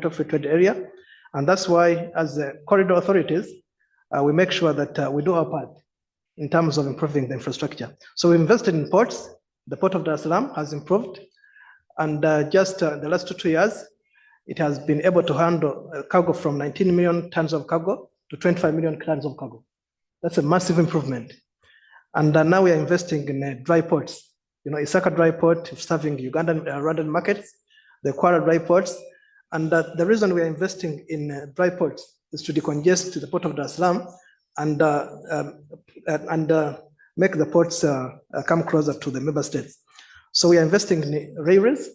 Free Trade Area. And that's why, as the corridor authorities, we make sure that we do our part in terms of improving the infrastructure. So we invested in ports. The port of Dar es Salaam has improved. And just the last 2 years, it has been able to handle cargo from 19 million tons of cargo to 25 million tons of cargo. That's a massive improvement. And now we are investing in dry ports. Isaka dry port serving Ugandan Rwandan markets, the Kwara dry ports. And the reason we are investing in dry ports is to decongest the port of Dar es Salaam and make the ports come closer to the member states. So we are investing in railways,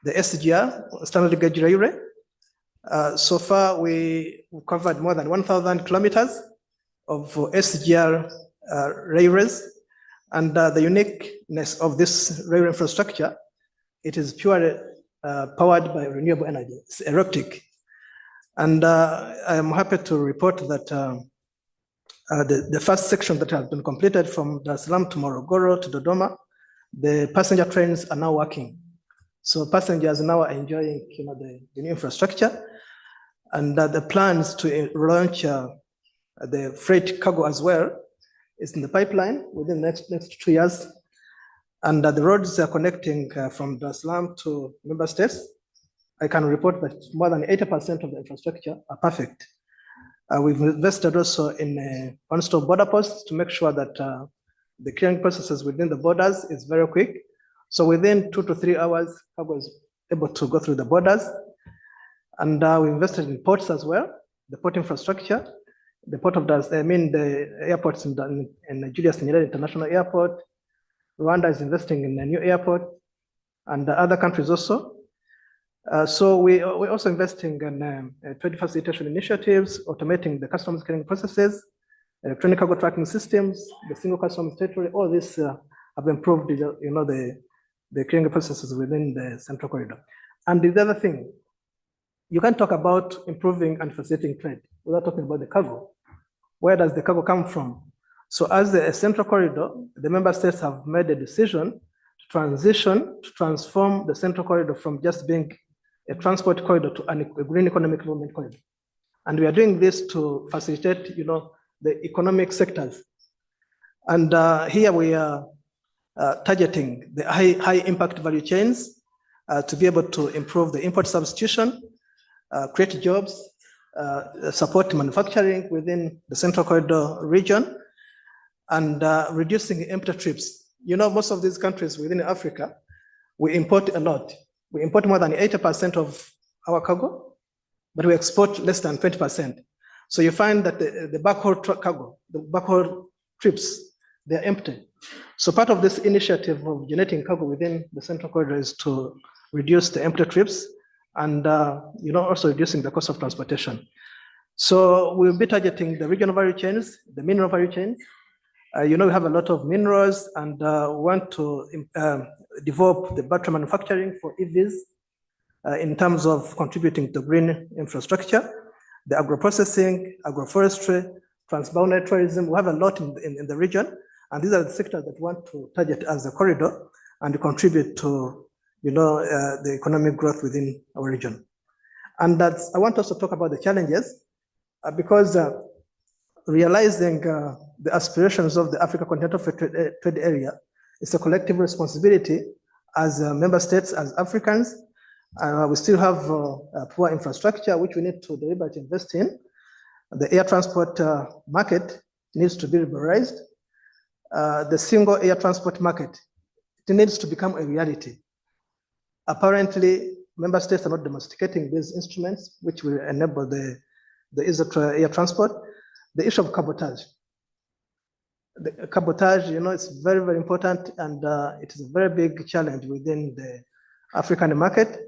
the SGR, standard gauge railway. So far, we covered more than 1,000 kilometers of SGR railways. And the uniqueness of this railway infrastructure, it is purely powered by renewable energy. It's electric. And I am happy to report that the first section that has been completed from Dar es Salaam to Morogoro to Dodoma, the passenger trains are now working. So passengers now are enjoying the new infrastructure. And the plans to launch the freight cargo as well is in the pipeline within the next 2 years. And the roads are connecting from Dar es Salaam to member states. I can report that more than 80% of the infrastructure are perfect. We've invested also in one-stop border posts to make sure that the clearing processes within the borders is very quick. So within 2 to 3 hours, cargo is able to go through the borders. And we invested in ports as well, the port infrastructure, the port of the airports in Julius Nyerere International Airport. Rwanda is investing in a new airport, and other countries also. So we're also investing in trade facilitation initiatives, automating the customs clearing processes, electronic cargo tracking systems, the single customs territory. All this have improved, the clearing processes within the central corridor. And the other thing, you can't talk about improving and facilitating trade without talking about the cargo. Where does the cargo come from? So as a central corridor, the member states have made a decision to transform the central corridor from just being a transport corridor to a green economic development corridor. And we are doing this to facilitate, the economic sectors. And here we are targeting the high impact value chains to be able to improve the import substitution, create jobs, support manufacturing within the central corridor region, and reducing empty trips. Most of these countries within Africa, we import a lot. We import more than 80% of our cargo, but we export less than 20%. So you find that the backhaul cargo, the backhaul trips, they're empty. So part of this initiative of generating cargo within the central corridor is to reduce the empty trips and also reducing the cost of transportation. So we'll be targeting the regional value chains, the mineral value chains. We have a lot of minerals, and we want to develop the battery manufacturing for EVs in terms of contributing to green infrastructure, the agro-processing, agroforestry, transboundary tourism. We have a lot in the region, and these are the sectors that we want to target as a corridor and contribute to the economic growth within our region. And I want us to talk about the challenges because realizing the aspirations of the Africa Continental Free Trade Area is a collective responsibility as member states, as Africans. We still have poor infrastructure, which we need to deliberately invest in. The air transport market needs to be liberalized. The single air transport market, it needs to become a reality. Apparently, member states are not domesticating these instruments, which will enable the ease of air transport. The issue of cabotage. The cabotage, it's very, very important, and it is a very big challenge within the African market,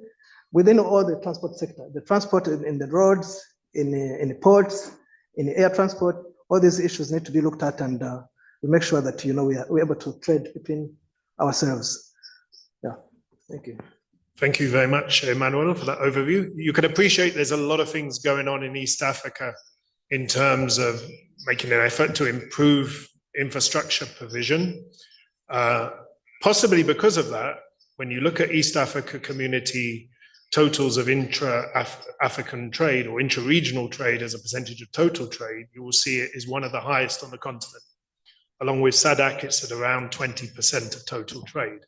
within all the transport sector. The transport in the roads, in the ports, in the air transport, all these issues need to be looked at, and we make sure that we're able to trade between ourselves. Yeah, thank you. Thank you very much, Emmanuel, for that overview. You can appreciate there's a lot of things going on in East Africa in terms of making an effort to improve infrastructure provision. Possibly because of that, when you look at East Africa Community totals of intra-African trade or intra-regional trade as a percentage of total trade, you will see it is one of the highest on the continent. Along with SADC, it's at around 20% of total trade.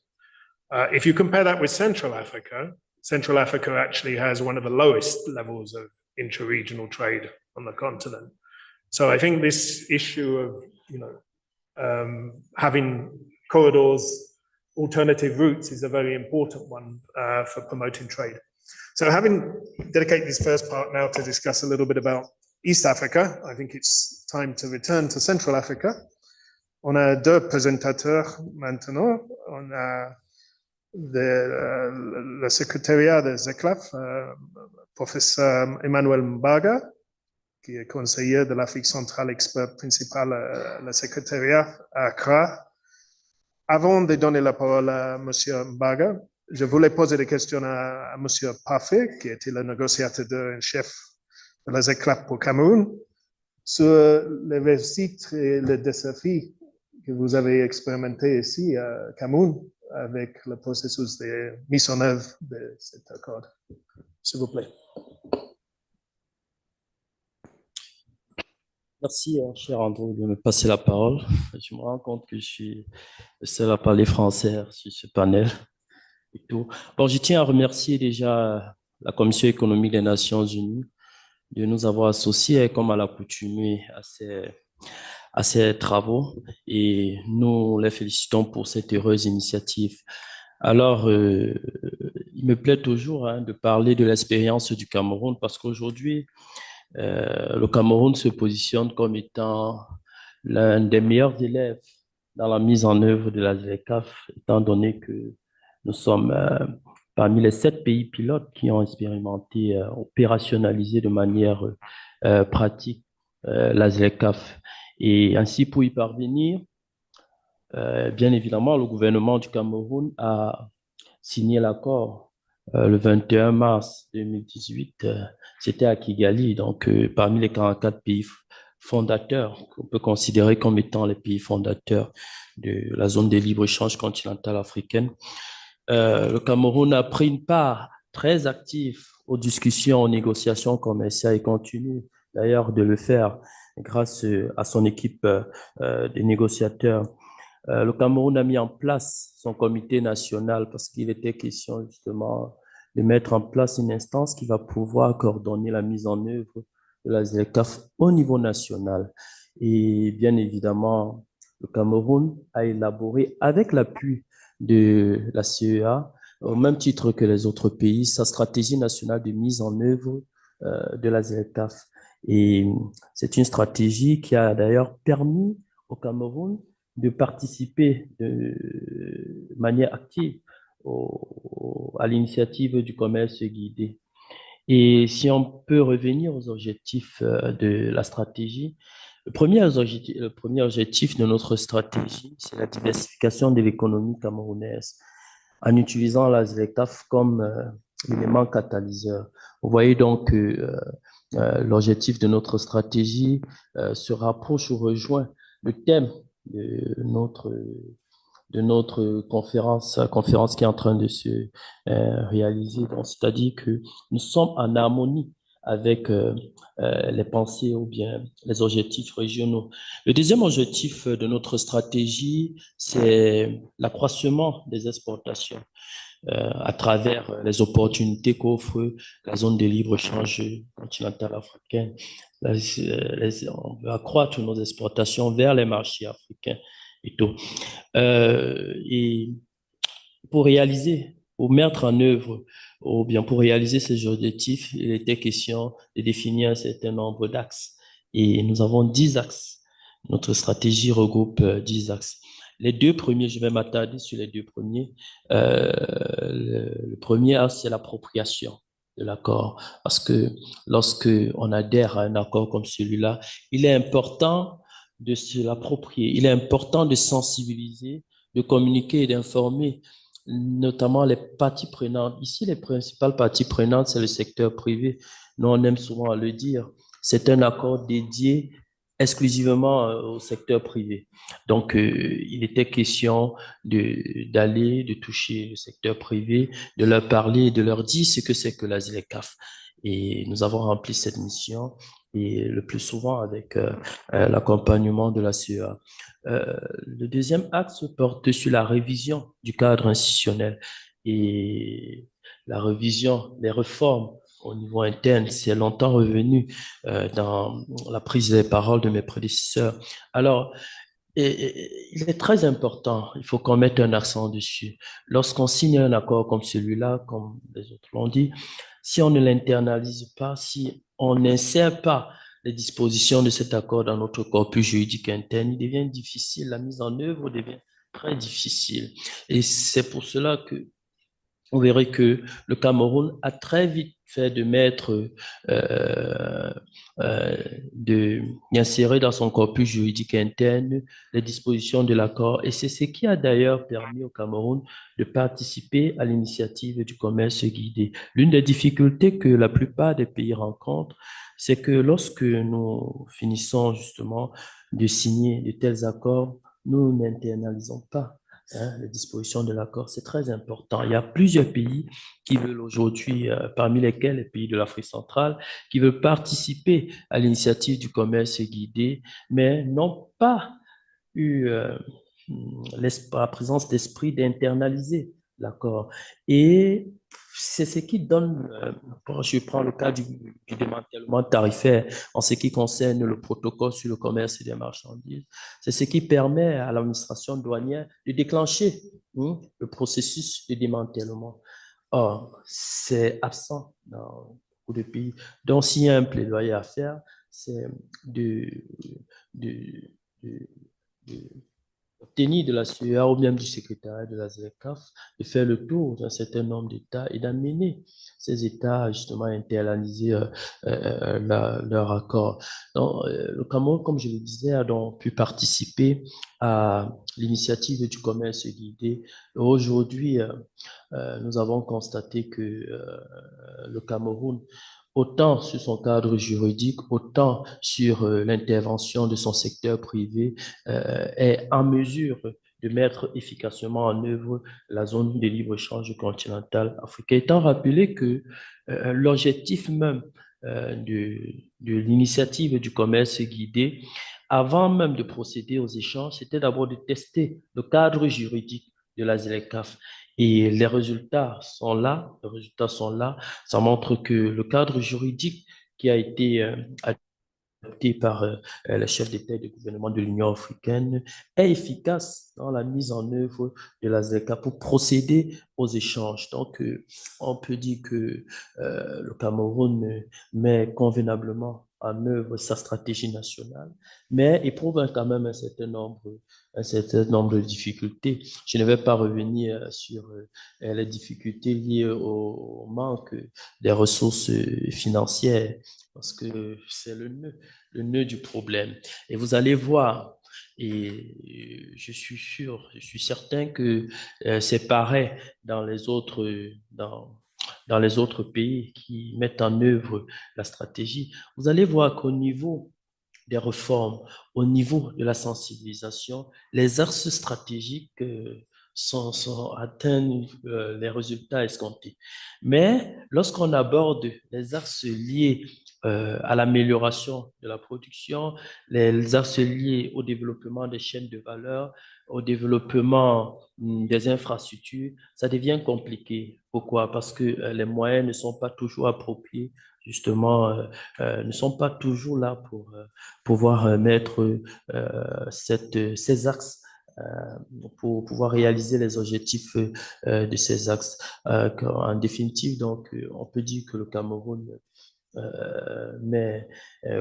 If you compare that with Central Africa actually has one of the lowest levels of intra-regional trade on the continent. So I think this issue of, having corridors, alternative routes is a very important one for promoting trade. So having dedicated this first part now to discuss a little bit about East Africa, I think it's time to return to Central Africa. On a deux présentateurs maintenant. On a le secrétariat de ZECLAF, professeur Emmanuel Mbaga, qui est conseiller de l'Afrique centrale, expert principal à le secrétariat à Accra. Avant de donner la parole à M. Mbaga, je voulais poser des questions à M. Parfait, qui était le négociateur en chef de la ZECLAF pour Cameroun, sur les réussites et les défis que vous avez expérimenté ici à Cameroun avec le processus de mise en œuvre de cet accord. S'il vous plaît. Merci, cher Andrew, de me passer la parole. Je me rends compte que je suis le seul à parler français sur ce panel et tout. Bon, je tiens à remercier déjà la Commission économique des Nations Unies de nous avoir associés, comme à l'accoutumée, à ces travaux, et nous les félicitons pour cette heureuse initiative. Alors, il me plaît toujours de parler de l'expérience du Cameroun, parce qu'aujourd'hui, le Cameroun se positionne comme étant l'un des meilleurs élèves dans la mise en œuvre de la ZLECAf, étant donné que nous sommes parmi les 7 pays pilotes qui ont expérimenté, opérationnalisé de manière pratique la ZLECAf. Et ainsi, pour y parvenir, bien évidemment, le gouvernement du Cameroun a signé l'accord le 21 mars 2018. C'était à Kigali, donc parmi les 44 pays fondateurs qu'on peut considérer comme étant les pays fondateurs de la zone de libre-échange continentale africaine. Le Cameroun a pris une part très active aux discussions, aux négociations commerciales et continue d'ailleurs de le faire grâce à son équipe de négociateurs. Le Cameroun a mis en place son comité national parce qu'il était question justement de mettre en place une instance qui va pouvoir coordonner la mise en œuvre de la ZLECAf au niveau national. Et bien évidemment, le Cameroun a élaboré avec l'appui de la CEA, au même titre que les autres pays, sa stratégie nationale de mise en œuvre de la ZLECAf. Et c'est une stratégie qui a d'ailleurs permis au Cameroun de participer de manière active à l'initiative du commerce guidé. Et si on peut revenir aux objectifs de la stratégie, le premier objectif de notre stratégie, c'est la diversification de l'économie camerounaise en utilisant la ZLECAf comme élément catalyseur. Vous voyez donc que l'objectif de notre stratégie se rapproche ou rejoint le thème de notre conférence qui est en train de se réaliser. C'est-à-dire que nous sommes en harmonie avec les pensées ou bien les objectifs régionaux. Le deuxième objectif de notre stratégie, c'est l'accroissement des exportations à travers les opportunités qu'offre la zone de libre-échange continentale africaine. On veut accroître nos exportations vers les marchés africains et tout. Et pour mettre en œuvre, ou bien pour réaliser ces objectifs, il était question de définir un certain nombre d'axes. Et nous avons 10 axes. Notre stratégie regroupe 10 axes. Les 2 premiers, je vais m'attarder sur les 2 premiers. Le premier axe, c'est l'appropriation de l'accord. Parce que lorsque on adhère à un accord comme celui-là, il est important de se l'approprier. Il est important de sensibiliser, de communiquer et d'informer, notamment les parties prenantes. Ici, les principales parties prenantes, c'est le secteur privé. Nous, on aime souvent le dire. C'est un accord dédié exclusivement au secteur privé. Donc, il était question de toucher le secteur privé, de leur parler, de leur dire ce que c'est que la ZLECAf. Et nous avons rempli cette mission, et le plus souvent avec l'accompagnement de la CEA. Le deuxième axe porte sur la révision du cadre institutionnel et la révision des réformes au niveau interne. C'est longtemps revenu dans la prise des paroles de mes prédécesseurs. Alors, il est très important, il faut qu'on mette un accent dessus. Lorsqu'on signe un accord comme celui-là, comme les autres l'ont dit, si on ne l'internalise pas, si on n'insère pas les dispositions de cet accord dans notre corpus juridique interne, il devient difficile, la mise en œuvre devient très difficile. Et c'est pour cela que vous verrez que le Cameroun a très vite fait de mettre, euh, euh, d'insérer dans son corpus juridique interne les dispositions de l'accord. Et c'est ce qui a d'ailleurs permis au Cameroun de participer à l'initiative du commerce guidé. L'une des difficultés que la plupart des pays rencontrent, c'est que lorsque nous finissons justement de signer de tels accords, nous n'internalisons pas les dispositions de l'accord. C'est très important. Il y a plusieurs pays qui veulent aujourd'hui, parmi lesquels les pays de l'Afrique centrale, qui veulent participer à l'initiative du commerce guidé, mais n'ont pas eu la présence d'esprit d'internaliser l'accord. Et c'est ce qui donne, je prends le cas du démantèlement tarifaire en ce qui concerne le protocole sur le commerce des marchandises, c'est ce qui permet à l'administration douanière de déclencher le processus de démantèlement. Or, c'est absent dans beaucoup de pays. Donc, s'il y a un plaidoyer à faire, c'est de, de, de, de obtenir de la CEA ou même du secrétariat de la ZLECAf de faire le tour d'un certain nombre d'États et d'amener ces États justement à internaliser leur accord. Donc, le Cameroun, comme je le disais, a donc pu participer à l'initiative du commerce guidé. Aujourd'hui, nous avons constaté que le Cameroun, autant sur son cadre juridique, autant sur l'intervention de son secteur privé, est en mesure de mettre efficacement en œuvre la zone de libre-échange continentale africaine. Étant rappelé que l'objectif même de l'initiative du commerce guidé, avant même de procéder aux échanges, c'était d'abord de tester le cadre juridique de la ZLECAf. Et les résultats sont là, les résultats sont là. Ça montre que le cadre juridique qui a été adopté par le chef d'État et de gouvernement de l'Union africaine est efficace dans la mise en œuvre de la ZLECA pour procéder aux échanges. Donc, on peut dire que le Cameroun met convenablement en œuvre sa stratégie nationale, mais éprouve quand même un certain nombre de difficultés. Je ne vais pas revenir sur les difficultés liées au manque des ressources financières, parce que c'est le nœud du problème. Et vous allez voir, et je suis sûr, je suis certain que c'est pareil dans dans les autres pays qui mettent en œuvre la stratégie. Vous allez voir qu'au niveau des réformes, au niveau de la sensibilisation, les axes stratégiques atteignent les résultats escomptés. Mais lorsqu'on aborde les axes liés à l'amélioration de la production, les axes liés au développement des chaînes de valeur, au développement des infrastructures, ça devient compliqué. Pourquoi? Parce que les moyens ne sont pas toujours appropriés, justement, ne sont pas toujours là pour pouvoir mettre ces axes pour pouvoir réaliser les objectifs de ces axes. En définitive, donc, on peut dire que le Cameroun met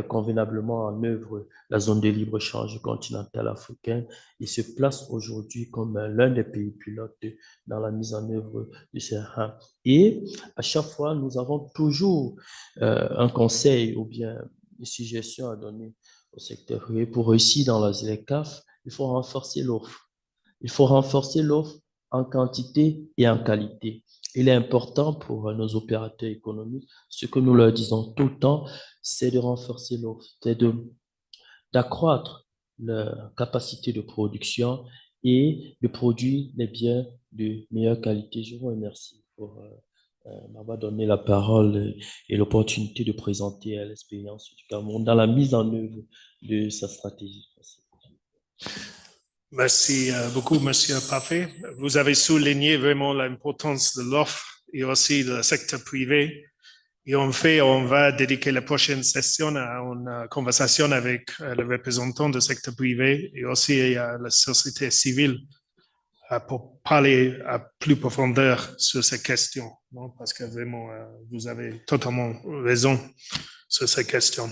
convenablement en œuvre la zone de libre-échange continentale africaine et se place aujourd'hui comme l'un des pays pilotes dans la mise en œuvre de ces RAN. Et à chaque fois, nous avons toujours un conseil ou bien une suggestion à donner au secteur privé. Pour réussir dans la ZLECAf, il faut renforcer l'offre. Il faut renforcer l'offre en quantité et en qualité. Il est important pour nos opérateurs économiques, ce que nous leur disons tout le temps, c'est de renforcer l'offre, c'est d'accroître leur capacité de production et de produire des biens de meilleure qualité. Je vous remercie pour m'avoir donné la parole et l'opportunité de présenter l'expérience du Cameroun dans la mise en œuvre de sa stratégie. Merci beaucoup, Monsieur Parfait. Vous avez souligné vraiment l'importance de l'offre et aussi du secteur privé. Et en fait, on va dédiquer la prochaine session à une conversation avec le représentant du secteur privé et aussi à la société civile pour parler à plus profondeur sur ces questions, non? Parce que vraiment, vous avez totalement raison sur ces questions.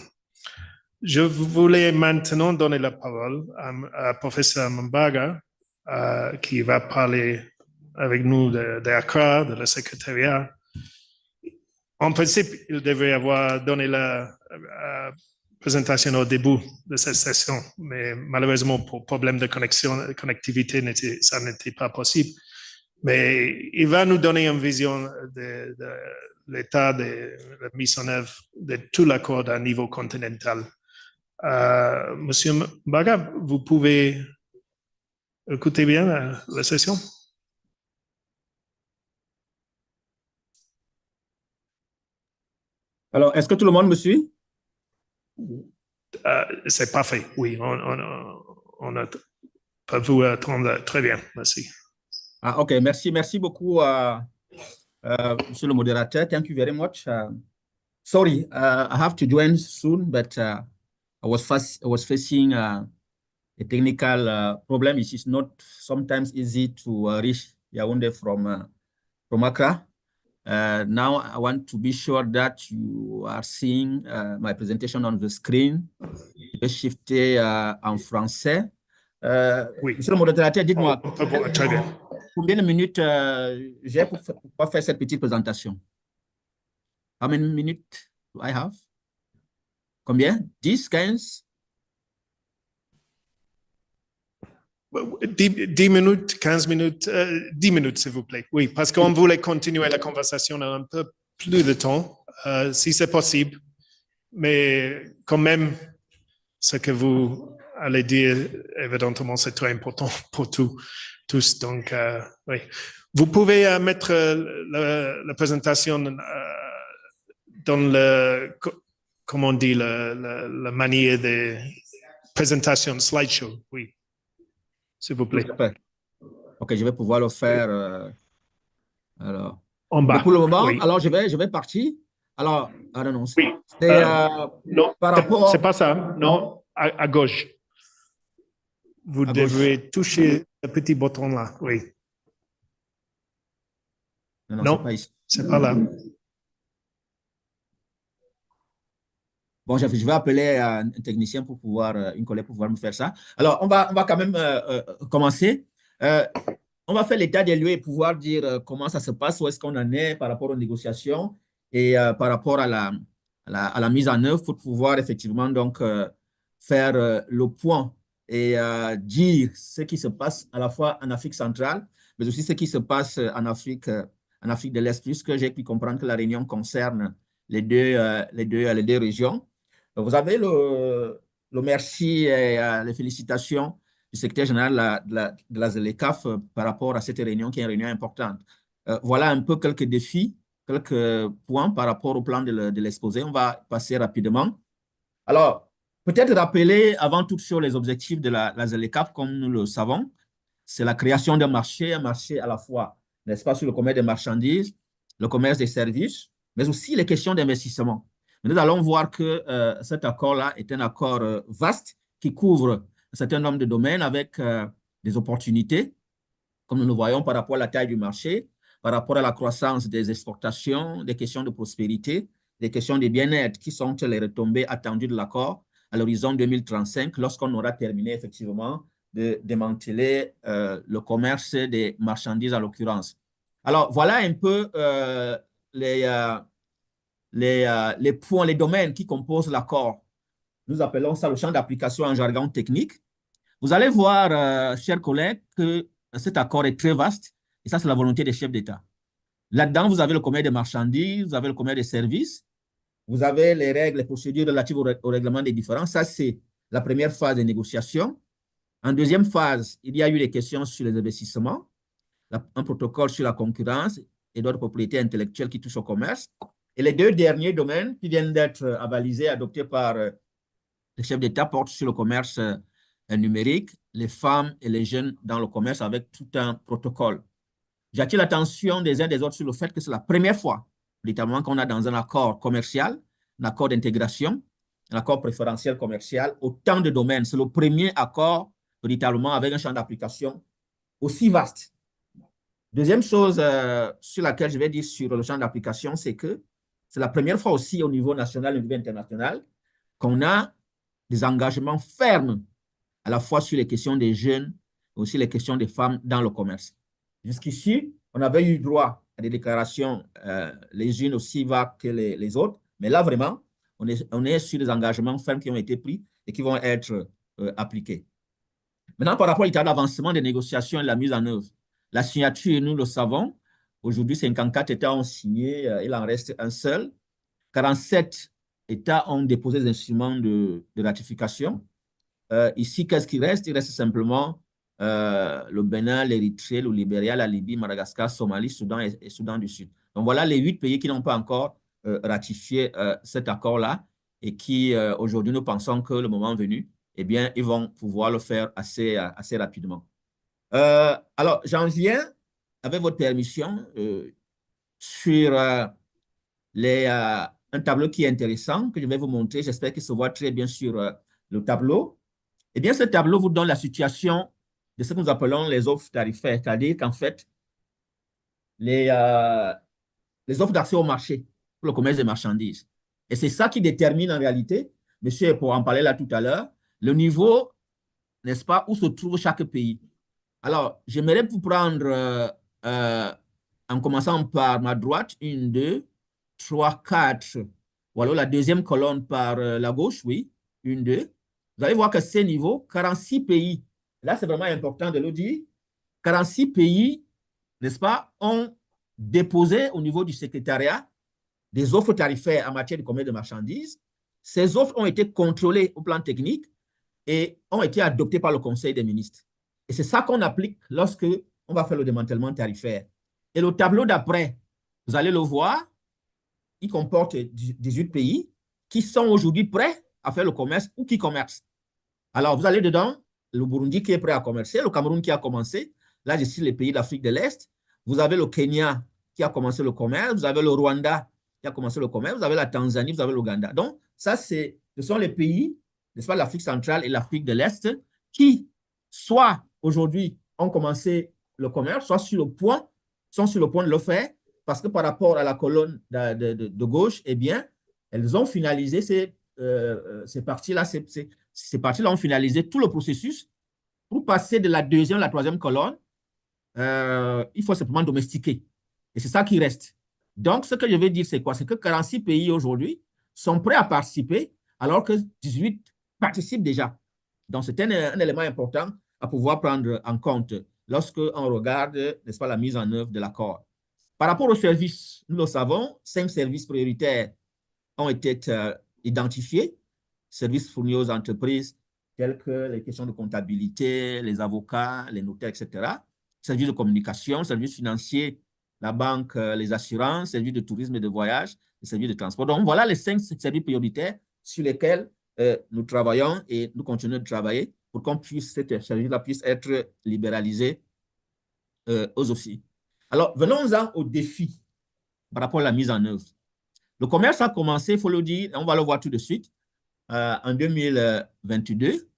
Je voulais maintenant donner la parole à professeur Mbaga, qui va parler avec nous d'ACRA, de la secrétariat. En principe, il devrait avoir donné la présentation au début de cette session, mais malheureusement, pour problème de connectivité, ça n'était pas possible. Mais il va nous donner une vision de l'état de la mise en œuvre de tout l'accord à niveau continental. Monsieur Mbaga, vous pouvez écouter bien la session? Alors, est-ce que tout le monde me suit? C'est parfait, oui. On peut vous attendre très bien, merci. Ah, OK, merci beaucoup, Monsieur le modérateur. Thank you very much. Sorry, I have to join soon, but I was facing a technical problem. It is not sometimes easy to reach Yaoundé from Accra. Now I want to be sure that you are seeing my presentation on the screen. Je vais shifter en français. Oui. Monsieur le modérateur, dites-moi Très bien. combien de minutes j'ai pour faire cette petite présentation? How many minutes do I have? Combien? 10, 15? 10 minutes, 15 minutes, 10 minutes, s'il vous plaît. Oui, parce qu'on voulait continuer la conversation un peu plus de temps, si c'est possible. Mais quand même, ce que vous allez dire, évidemment, c'est très important pour tous. Donc, oui. Vous pouvez mettre la présentation dans le, comment on dit, la manière de présentation, slideshow, oui. S'il vous plaît. OK, je vais pouvoir le faire. Alors, en bas. Mais pour le moment, oui. alors je vais partir. Alors, ah non, oui. C'est non, par rapport. C'est pas ça. Non, à gauche. Vous devez toucher le petit bouton là. Oui. Non, c'est pas ici. C'est pas là. Bon, je vais appeler un technicien pour pouvoir, une collègue pour pouvoir me faire ça. Alors, on va quand même commencer. On va faire l'état des lieux et pouvoir dire comment ça se passe, où est-ce qu'on en est par rapport aux négociations et par rapport à la mise en œuvre pour pouvoir effectivement donc faire le point et dire ce qui se passe à la fois en Afrique centrale, mais aussi ce qui se passe en Afrique de l'Est, puisque j'ai pu comprendre que la réunion concerne les deux régions. Vous avez le merci et les félicitations du secrétaire général de la ZLECAf par rapport à cette réunion qui est une réunion importante. Voilà un peu quelques défis, quelques points par rapport au plan de l'exposé. On va passer rapidement. Alors, peut-être rappeler avant toute chose les objectifs de la ZLECAf, comme nous le savons. C'est la création d'un marché, un marché à la fois, n'est-ce pas, sur le commerce des marchandises, le commerce des services, mais aussi les questions d'investissement. Nous allons voir que cet accord-là est un accord vaste qui couvre un certain nombre de domaines avec des opportunités, comme nous le voyons par rapport à la taille du marché, par rapport à la croissance des exportations, des questions de prospérité, des questions de bien-être qui sont les retombées attendues de l'accord à l'horizon 2035, lorsqu'on aura terminé effectivement de démanteler le commerce des marchandises en l'occurrence. Alors, voilà un peu les points, les domaines qui composent l'accord. Nous appelons ça le champ d'application en jargon technique. Vous allez voir, chers collègues, que cet accord est très vaste et ça, c'est la volonté des chefs d'État. Là-dedans, vous avez le commerce des marchandises, vous avez le commerce des services, vous avez les règles, les procédures relatives au règlement des différends. Ça, c'est la première phase des négociations. En deuxième phase, il y a eu les questions sur les investissements, un protocole sur la concurrence et d'autres propriétés intellectuelles qui touchent au commerce. Et les deux derniers domaines qui viennent d'être avalisés, adoptés par les chefs d'État portent sur le commerce numérique, les femmes et les jeunes dans le commerce avec tout un protocole. J'attire l'attention des uns des autres sur le fait que c'est la première fois, littéralement, qu'on a dans un accord commercial, un accord d'intégration, un accord préférentiel commercial, autant de domaines. C'est le premier accord, véritablement, avec un champ d'application aussi vaste. Deuxième chose sur laquelle je vais dire sur le champ d'application, c'est que c'est la première fois aussi au niveau national et au niveau international qu'on a des engagements fermes à la fois sur les questions des jeunes, mais aussi les questions des femmes dans le commerce. Jusqu'ici, on avait eu droit à des déclarations les unes aussi vagues que les autres, mais là, vraiment, on est sur des engagements fermes qui ont été pris et qui vont être appliqués. Maintenant, par rapport à l'état d'avancement des négociations et de la mise en œuvre, la signature, nous le savons, aujourd'hui, 54 États ont signé, il en reste un seul. 47 États ont déposé des instruments de ratification. Ici, qu'est-ce qui reste? Il reste simplement le Bénin, l'Érythrée, le Libéria, la Libye, Madagascar, Somalie, Soudan et Soudan du Sud. Donc voilà les 8 pays qui n'ont pas encore ratifié cet accord-là et qui, aujourd'hui, nous pensons que le moment venu, eh bien, ils vont pouvoir le faire assez rapidement. Alors, j'en viens, avec votre permission, sur un tableau qui est intéressant, que je vais vous montrer. J'espère qu'il se voit très bien sur le tableau. Eh bien, ce tableau vous donne la situation de ce que nous appelons les offres tarifaires, c'est-à-dire qu'en fait, les offres d'accès au marché pour le commerce des marchandises. Et c'est ça qui détermine en réalité, monsieur pourra en parler là tout à l'heure, le niveau, n'est-ce pas, où se trouve chaque pays. Alors, j'aimerais vous prendre, en commençant par ma droite, 1, 2, 3, 4. Voilà, la deuxième colonne par la gauche, oui, 1, 2. Vous allez voir que ces niveaux, 46 pays, là c'est vraiment important de le dire, 46 pays, n'est-ce pas, ont déposé au niveau du secrétariat des offres tarifaires en matière de commerce de marchandises. Ces offres ont été contrôlées au plan technique et ont été adoptées par le Conseil des ministres. Et c'est ça qu'on applique lorsque on va faire le démantèlement tarifaire. Et le tableau d'après, vous allez le voir, il comporte 18 pays qui sont aujourd'hui prêts à faire le commerce ou qui commercent. Alors, vous allez dedans, le Burundi qui est prêt à commercer, le Cameroun qui a commencé, là, je cite les pays d'Afrique de l'Est, vous avez le Kenya qui a commencé le commerce, vous avez le Rwanda qui a commencé le commerce, vous avez la Tanzanie, vous avez l'Ouganda. Donc, ça, ce sont les pays, n'est-ce pas, l'Afrique centrale et l'Afrique de l'Est qui, soit aujourd'hui, ont commencé le commerce, soit sont sur le point de le faire, parce que par rapport à la colonne de gauche, eh bien, elles ont finalisé ces parties-là, ces parties-là ont finalisé tout le processus. Pour passer de la deuxième à la troisième colonne, il faut simplement domestiquer. Et c'est ça qui reste. Donc, ce que je veux dire, c'est quoi? C'est que 46 pays aujourd'hui sont prêts à participer, alors que 18 participent déjà. Donc, c'est un élément important à pouvoir prendre en compte lorsqu'on regarde, n'est-ce pas, la mise en œuvre de l'accord. Par rapport aux services, nous le savons, 5 services prioritaires ont été identifiés, services fournis aux entreprises tels que les questions de comptabilité, les avocats, les notaires, etc. Services de communication, services financiers, la banque, les assurances, services de tourisme et de voyage, les services de transport. Donc, voilà les 5 services prioritaires sur lesquels nous travaillons et nous continuons de travailler pour qu'on puisse, cette service-là puisse être libéralisé aux aussi. Alors, venons-en aux défis par rapport à la mise en œuvre. Le commerce a commencé, il faut le dire, on va le voir tout de suite, en 2022.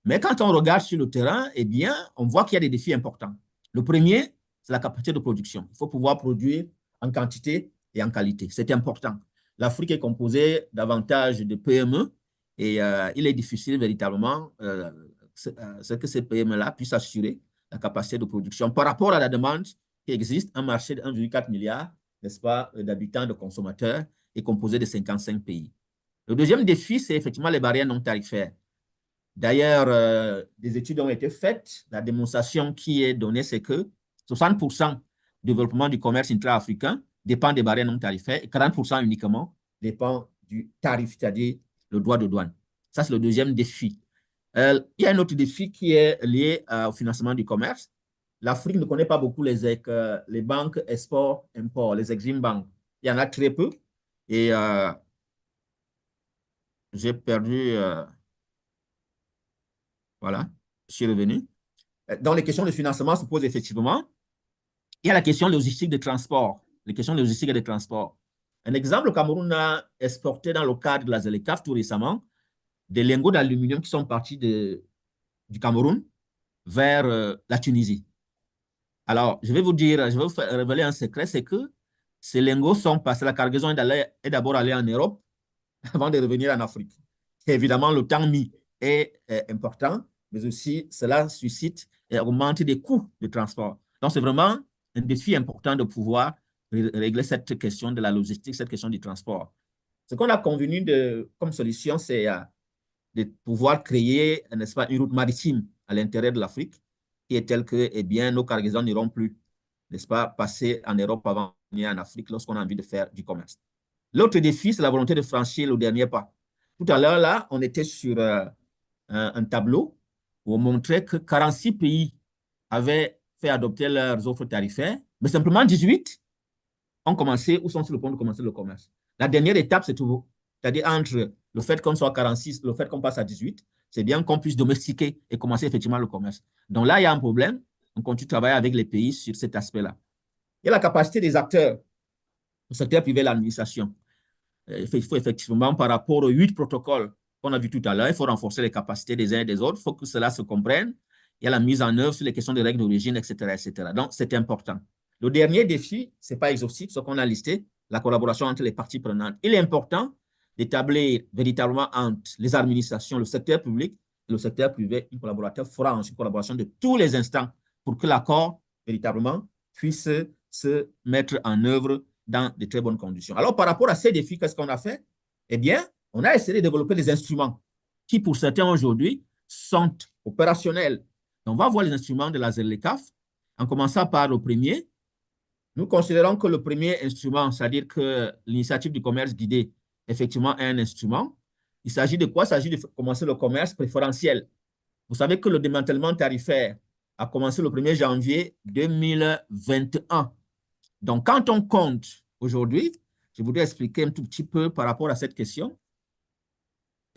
Mais quand on regarde sur le terrain, eh bien, on voit qu'il y a des défis importants. Le premier, c'est la capacité de production. Il faut pouvoir produire en quantité et en qualité. C'est important. L'Afrique est composée davantage de PME et il est difficile véritablement que ces PME-là puissent assurer la capacité de production par rapport à la demande qui existe, un marché de 1,4 milliard, n'est-ce pas, d'habitants, de consommateurs, est composé de 55 pays. Le deuxième défi, c'est effectivement les barrières non tarifaires. D'ailleurs, des études ont été faites. La démonstration qui est donnée, c'est que 60% du développement du commerce intra-africain dépend des barrières non tarifaires et 40% uniquement dépend du tarif, c'est-à-dire le droit de douane. Ça, c'est le deuxième défi. Il y a un autre défi qui est lié au financement du commerce. L'Afrique ne connaît pas beaucoup les banques export-import, les Exim Bank. Il y en a très peu. Et j'ai perdu, voilà, je suis revenu. Dans les questions de financement se posent effectivement. Il y a la question logistique de transport, les questions logistiques et de transport. Un exemple, le Cameroun a exporté dans le cadre de la ZLECAf tout récemment des lingots d'aluminium qui sont partis du Cameroun vers la Tunisie. Alors, je vais vous dire, je vais vous faire révéler un secret, c'est que ces lingots sont passés, la cargaison est d'abord allée en Europe avant de revenir en Afrique. Et évidemment, le temps mis est important, mais aussi cela suscite et augmente des coûts de transport. Donc, c'est vraiment un défi important de pouvoir régler cette question de la logistique, cette question du transport. Ce qu'on a convenu comme solution, c'est de pouvoir créer, n'est-ce pas, une route maritime à l'intérieur de l'Afrique qui est telle que, eh bien, nos cargaisons n'iront plus, n'est-ce pas, passer en Europe avant de venir en Afrique lorsqu'on a envie de faire du commerce. L'autre défi, c'est la volonté de franchir le dernier pas. Tout à l'heure, là, on était sur un tableau où on montrait que 46 pays avaient fait adopter leurs offres tarifaires, mais simplement 18 ont commencé ou sont sur le point de commencer le commerce. La dernière étape, c'est tout. C'est-à-dire entre le fait qu'on soit 46, le fait qu'on passe à 18, c'est bien qu'on puisse domestiquer et commencer effectivement le commerce. Donc là, il y a un problème. On continue de travailler avec les pays sur cet aspect-là. Il y a la capacité des acteurs, le secteur privé et l'administration. Il faut effectivement, par rapport aux 8 protocoles qu'on a vu tout à l'heure, il faut renforcer les capacités des uns et des autres. Il faut que cela se comprenne. Il y a la mise en œuvre sur les questions de règles d'origine, etc., etc. Donc, c'est important. Le dernier défi, ce n'est pas exhaustif, ce qu'on a listé, la collaboration entre les parties prenantes. Il est important d'établir véritablement entre les administrations, le secteur public et le secteur privé, une collaboration franche, une collaboration de tous les instants pour que l'accord, véritablement, puisse se mettre en œuvre dans de très bonnes conditions. Alors, par rapport à ces défis, qu'est-ce qu'on a fait? Eh bien, on a essayé de développer des instruments qui, pour certains aujourd'hui, sont opérationnels. On va voir les instruments de la ZLECAf, en commençant par le premier. Nous considérons que le premier instrument, c'est-à-dire que l'initiative du commerce guidé, effectivement, est un instrument. Il s'agit de quoi? Il s'agit de commencer le commerce préférentiel. Vous savez que le démantèlement tarifaire a commencé le 1er janvier 2021. Donc, quand on compte aujourd'hui, je voudrais expliquer un tout petit peu par rapport à cette question.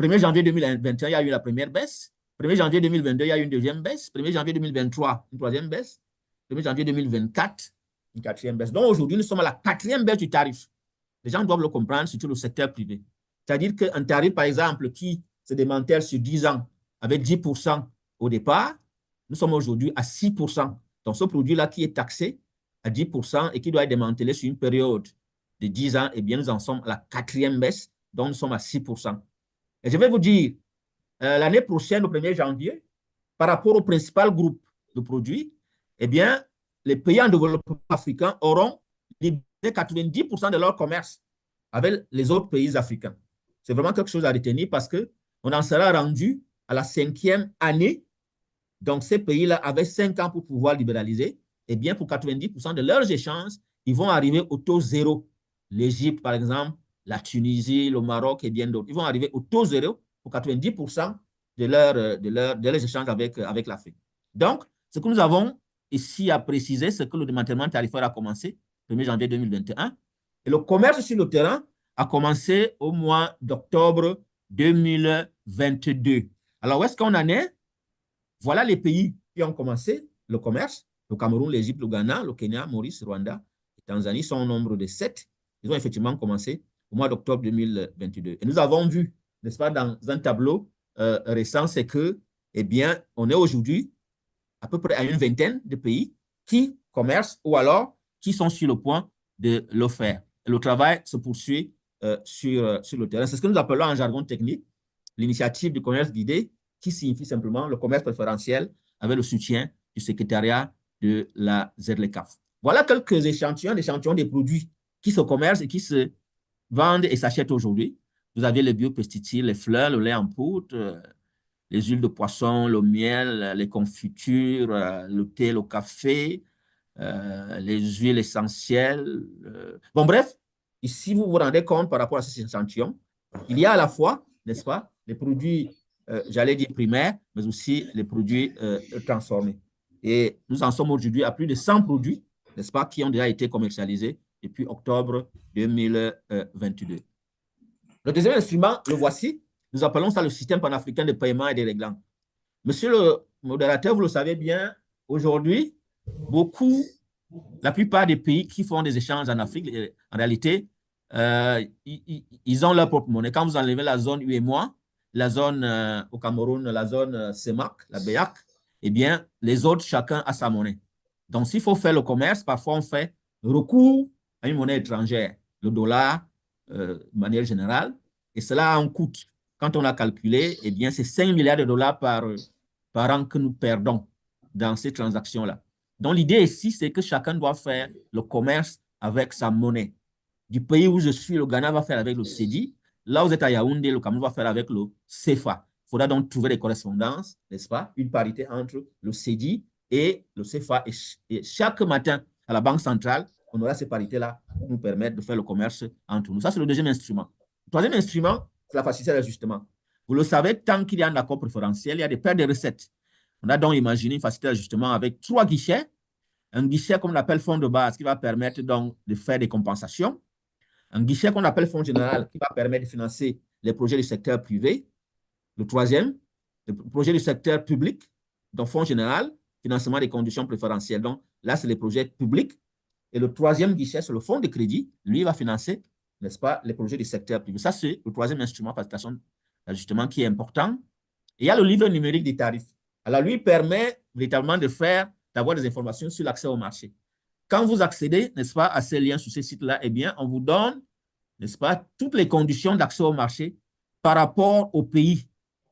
1er janvier 2021, il y a eu la première baisse. 1er janvier 2022, il y a eu une deuxième baisse. 1er janvier 2023, une troisième baisse. 1er janvier 2024, une quatrième baisse. Donc, aujourd'hui, nous sommes à la quatrième baisse du tarif. Les gens doivent le comprendre, surtout le secteur privé. C'est-à-dire qu'un tarif, par exemple, qui se démantèle sur 10 ans avec 10% au départ, nous sommes aujourd'hui à 6%. Donc, ce produit-là qui est taxé à 10% et qui doit être démantelé sur une période de 10 ans, eh bien, nous en sommes à la quatrième baisse, donc nous sommes à 6%. Et je vais vous dire, l'année prochaine, au 1er janvier, par rapport au principal groupe de produits, eh bien, les pays en développement africain auront libéré 90% de leur commerce avec les autres pays africains. C'est vraiment quelque chose à retenir parce qu'on en sera rendu à la 5e année. Donc, ces pays-là avaient 5 ans pour pouvoir libéraliser. Eh bien, pour 90% de leurs échanges, ils vont arriver au taux zéro. L'Égypte, par exemple, la Tunisie, le Maroc et bien d'autres. Ils vont arriver au taux zéro pour 90% de leurs échanges avec l'Afrique. Donc, ce que nous avons ici à préciser, c'est que le démantèlement tarifaire a commencé le 1er janvier 2021 et le commerce sur le terrain a commencé au mois d'octobre 2022. Alors, où est-ce qu'on en est? Voilà les pays qui ont commencé le commerce. Le Cameroun, l'Égypte, le Ghana, le Kenya, Maurice, Rwanda et Tanzanie sont au nombre de 7. Ils ont effectivement commencé au mois d'octobre 2022. Et nous avons vu, n'est-ce pas, dans un tableau récent, c'est que, eh bien, on est aujourd'hui à peu près à une vingtaine de pays qui commercent ou alors qui sont sur le point de le faire. Et le travail se poursuit sur le terrain. C'est ce que nous appelons en jargon technique l'initiative du commerce guidé, qui signifie simplement le commerce préférentiel avec le soutien du secrétariat de la ZLECAf. Voilà quelques échantillons des produits qui se commercent et qui se vendent et s'achètent aujourd'hui. Vous avez les biopesticides, les fleurs, le lait en poudre, les huiles de poisson, le miel, les confitures, le thé, le café, les huiles essentielles. Bon, bref, ici, vous vous rendez compte par rapport à ces échantillons, il y a à la fois, n'est-ce pas, les produits j'allais dire primaires, mais aussi les produits transformés. Et nous en sommes aujourd'hui à plus de 100 produits, n'est-ce pas, qui ont déjà été commercialisés depuis octobre 2022. Le deuxième instrument, le voici. Nous appelons ça le système panafricain de paiement et de règlements. Monsieur le modérateur, vous le savez bien, aujourd'hui, la plupart des pays qui font des échanges en Afrique, en réalité, ils ont leur propre monnaie. Quand vous enlevez la zone UEMOA, la zone au Cameroun, la zone CEMAC, la BEAC, eh bien, les autres, chacun a sa monnaie. Donc, s'il faut faire le commerce, parfois on fait recours à une monnaie étrangère, le dollar, de manière générale, et cela a un coût. Quand on a calculé, eh bien, c'est 5 milliards de dollars par an que nous perdons dans ces transactions-là. Donc, l'idée ici, c'est que chacun doit faire le commerce avec sa monnaie. Du pays où je suis, le Ghana va faire avec le CEDI. Là, vous êtes à Yaoundé, le Cameroun va faire avec le CFA. Il faudra donc trouver des correspondances, n'est-ce pas? Une parité entre le CEDI et le CFA. Et chaque matin, à la Banque centrale, on aura ces parités-là pour nous permettre de faire le commerce entre nous. Ça, c'est le deuxième instrument. Le troisième instrument, c'est la facilité d'ajustement. Vous le savez, tant qu'il y a un accord préférentiel, il y a des pertes de recettes. On a donc imaginé une facilité d'ajustement avec 3 guichets. Un guichet qu'on appelle fonds de base qui va permettre donc de faire des compensations. Un guichet qu'on appelle fonds général qui va permettre de financer les projets du secteur privé. Le troisième, le projet du secteur public, donc fonds général, financement des conditions préférentielles. Donc là, c'est les projets publics. Et le troisième guichet, c'est le fonds de crédit. Lui, il va financer, n'est-ce pas, les projets du secteur privé. Ça, c'est le troisième instrument de facilitation d'ajustement qui est important. Et il y a le livre numérique des tarifs. Alors, lui permet véritablement d'avoir des informations sur l'accès au marché. Quand vous accédez, n'est-ce pas, à ces liens sur ces sites-là, eh bien, on vous donne, n'est-ce pas, toutes les conditions d'accès au marché par rapport au pays.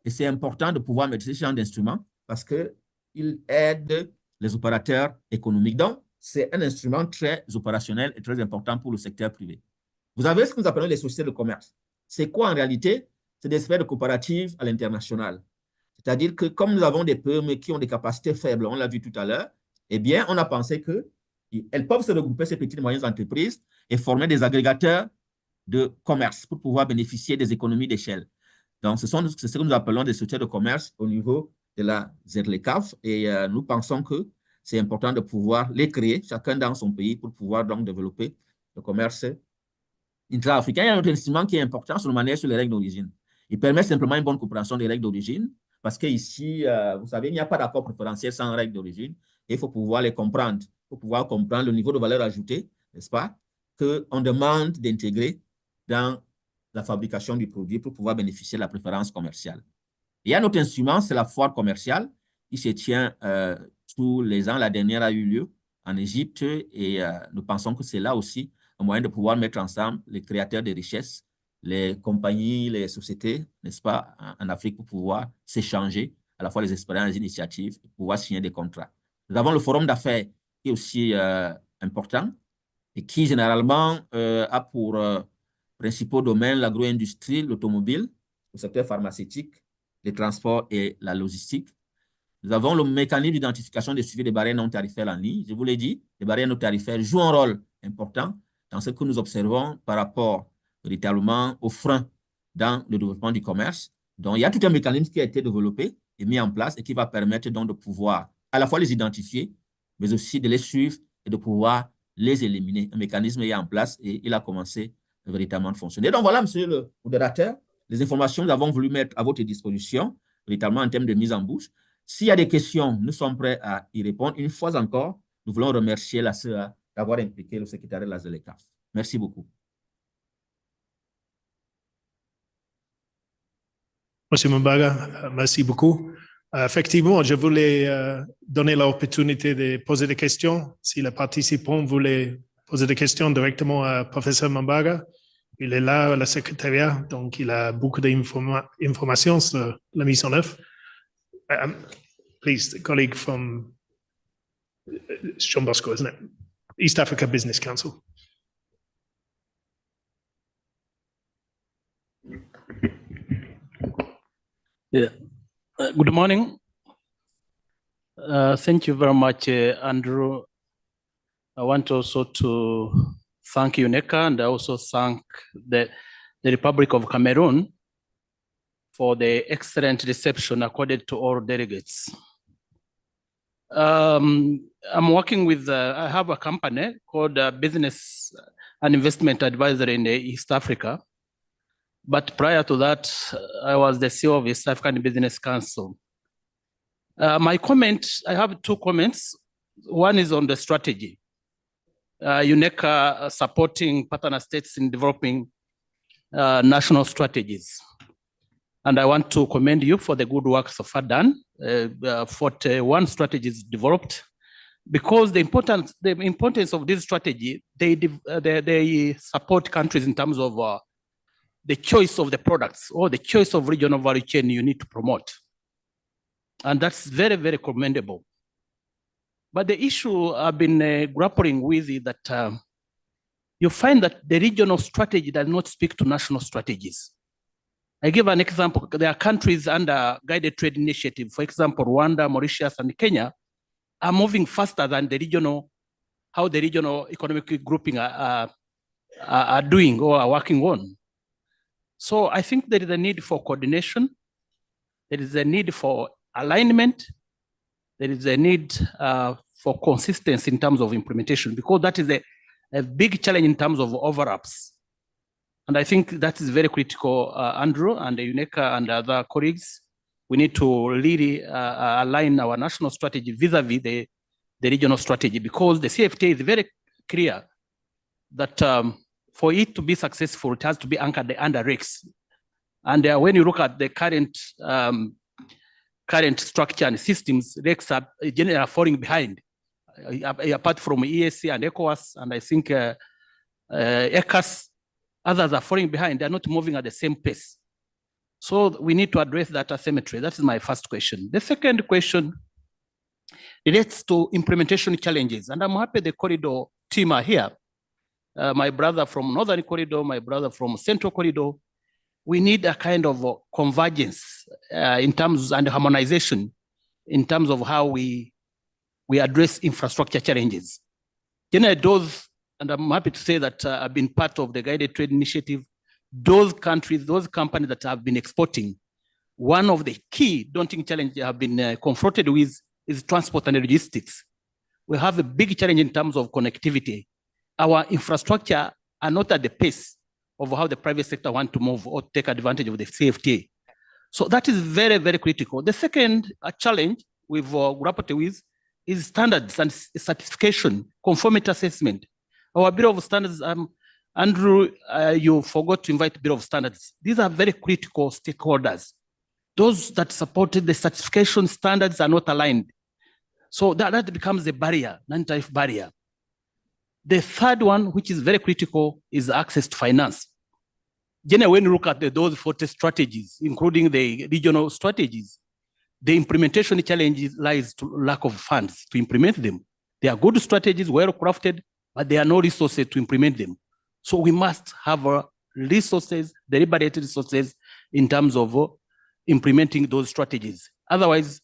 Et c'est important de pouvoir maîtriser ce genre d'instrument parce qu'il aide les opérateurs économiques. Donc, c'est un instrument très opérationnel et très important pour le secteur privé. Vous avez ce que nous appelons les sociétés de commerce. C'est quoi en réalité? C'est des espèces de coopératives à l'international. C'est-à-dire que comme nous avons des PME qui ont des capacités faibles, on l'a vu tout à l'heure, eh bien, on a pensé qu'elles peuvent se regrouper, ces petites et moyennes entreprises, et former des agrégateurs de commerce pour pouvoir bénéficier des économies d'échelle. Donc, c'est ce que nous appelons des sociétés de commerce au niveau de la ZLECAF, et nous pensons que c'est important de pouvoir les créer, chacun dans son pays, pour pouvoir donc développer le commerce intra-africain. Il y a un autre instrument qui est important, c'est le manuel sur les règles d'origine. Il permet simplement une bonne compréhension des règles d'origine, parce qu'ici, vous savez, il n'y a pas d'accord préférentiel sans règles d'origine, et il faut pouvoir les comprendre. Il faut pouvoir comprendre le niveau de valeur ajoutée, n'est-ce pas, qu'on demande d'intégrer dans la fabrication du produit pour pouvoir bénéficier de la préférence commerciale. Il y a un autre instrument, c'est la foire commerciale, qui se tient tous les ans. La dernière a eu lieu en Égypte, et nous pensons que c'est là aussi un moyen de pouvoir mettre ensemble les créateurs de richesses, les compagnies, les sociétés, n'est-ce pas, en Afrique, pour pouvoir s'échanger à la fois les expériences et les initiatives, pour pouvoir signer des contrats. Nous avons le forum d'affaires qui est aussi important et qui généralement a pour principaux domaines l'agro-industrie, l'automobile, le secteur pharmaceutique, les transports et la logistique. Nous avons le mécanisme d'identification des suivis des barrières non tarifaires en ligne. Je vous l'ai dit, les barrières non tarifaires jouent un rôle important dans ce que nous observons par rapport véritablement aux freins dans le développement du commerce. Donc, il y a tout un mécanisme qui a été développé et mis en place et qui va permettre donc de pouvoir à la fois les identifier, mais aussi de les suivre et de pouvoir les éliminer. Un mécanisme est en place et il a commencé véritablement à fonctionner. Donc, voilà, monsieur le modérateur, les informations que nous avons voulu mettre à votre disposition, véritablement en termes de mise en bouche. S'il y a des questions, nous sommes prêts à y répondre. Une fois encore, nous voulons remercier la CEA d'avoir impliqué le secrétariat de la ZLECAF. Merci beaucoup. Monsieur Mbaga, merci beaucoup. Effectivement, je voulais donner l'opportunité de poser des questions. Si les participants voulaient poser des questions directement à professeur Mbaga, il est là, le secrétariat, donc il a beaucoup d'informations sur la mise en œuvre. Please, the colleague from Sean Bosco, isn't it? East Africa Business Council. Yeah. Good morning. Thank you very much, Andrew. I want also to thank UNECA and I also thank the Republic of Cameroon for the excellent reception accorded to all delegates. I'm working with, I have a company called Business and Investment Advisor in East Africa. But prior to that, I was the CEO of East African Business Council. My comment, I have 2 comments. One is on the strategy. UNECA supporting partner states in developing national strategies. And I want to commend you for the good work so far done. 41 strategies developed, because the importance of this strategy, they support countries in terms of the choice of the products or the choice of regional value chain you need to promote. And that's very, very commendable. But the issue I've been grappling with is that you find that the regional strategy does not speak to national strategies. I give an example. There are countries under guided trade initiative, for example, Rwanda, Mauritius, and Kenya are moving faster than the regional, how the regional economic grouping are doing or are working on. So I think there is a need for coordination. There is a need for alignment. There is a need for consistency in terms of implementation, because that is a big challenge in terms of overlaps. And I think that is very critical, Andrew and the UNECA and other colleagues. We need to really align our national strategy vis-a-vis the regional strategy, because the CFTA is very clear that for it to be successful, it has to be anchored under RICS. And when you look at the current structure and systems, RICS are generally falling behind, apart from EAC and ECOWAS, and I think ECAS, others are falling behind. They're not moving at the same pace. So we need to address that asymmetry. That is my first question. The second question relates to implementation challenges. And I'm happy the corridor team are here. My brother from Northern Corridor, my brother from Central Corridor. We need a kind of convergence in terms and harmonization in terms of how we address infrastructure challenges. Generally, those, and I'm happy to say that I've been part of the guided trade initiative. Those countries, those companies that have been exporting, one of the key daunting challenges they have been confronted with is transport and logistics. We have a big challenge in terms of connectivity. Our infrastructure are not at the pace of how the private sector want to move or take advantage of the CFTA. So that is very, very critical. The second challenge we've grappled with is standards and certification, conformity assessment. Our Bureau of Standards, Andrew, you forgot to invite Bureau of Standards. These are very critical stakeholders. Those that supported the certification standards are not aligned. So that becomes a barrier, non-tariff barrier. The third one, which is very critical, is access to finance. Generally, when you look at those 40 strategies, including the regional strategies, the implementation challenge lies to lack of funds to implement them. They are good strategies, well crafted, but there are no resources to implement them. So we must have resources, deliberate resources in terms of implementing those strategies. Otherwise,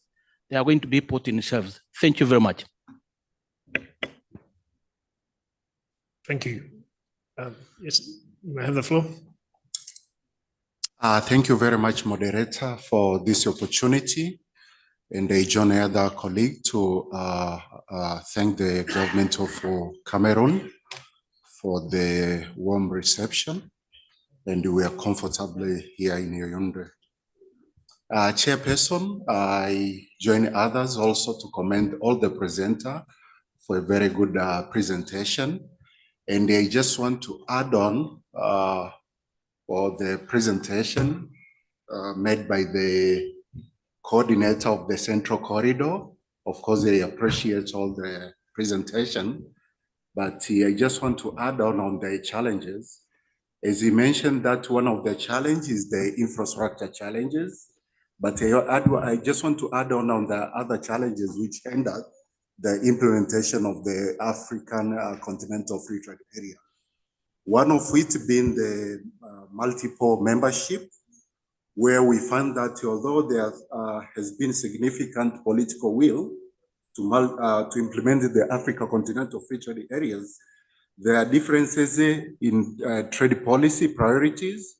they are going to be put in shelves. Thank you very much. Thank you. Yes, you may have the floor. Thank you very much, moderator, for this opportunity. And I join other colleague to thank the government of Cameroon for the warm reception. And we are comfortably here in Yaoundé. Chairperson, I join others also to commend all the presenter for a very good presentation. And I just want to add on for the presentation made by the coordinator of the Central Corridor. Of course, I appreciate all the presentation, but I just want to add on the challenges. As he mentioned, that one of the challenges is the infrastructure challenges, but I just want to add on the other challenges which hinder the implementation of the African Continental Free Trade Area. One of which being the multiple membership, where we find that although there has been significant political will to implement the Africa Continental Free Trade Areas, there are differences in trade policy priorities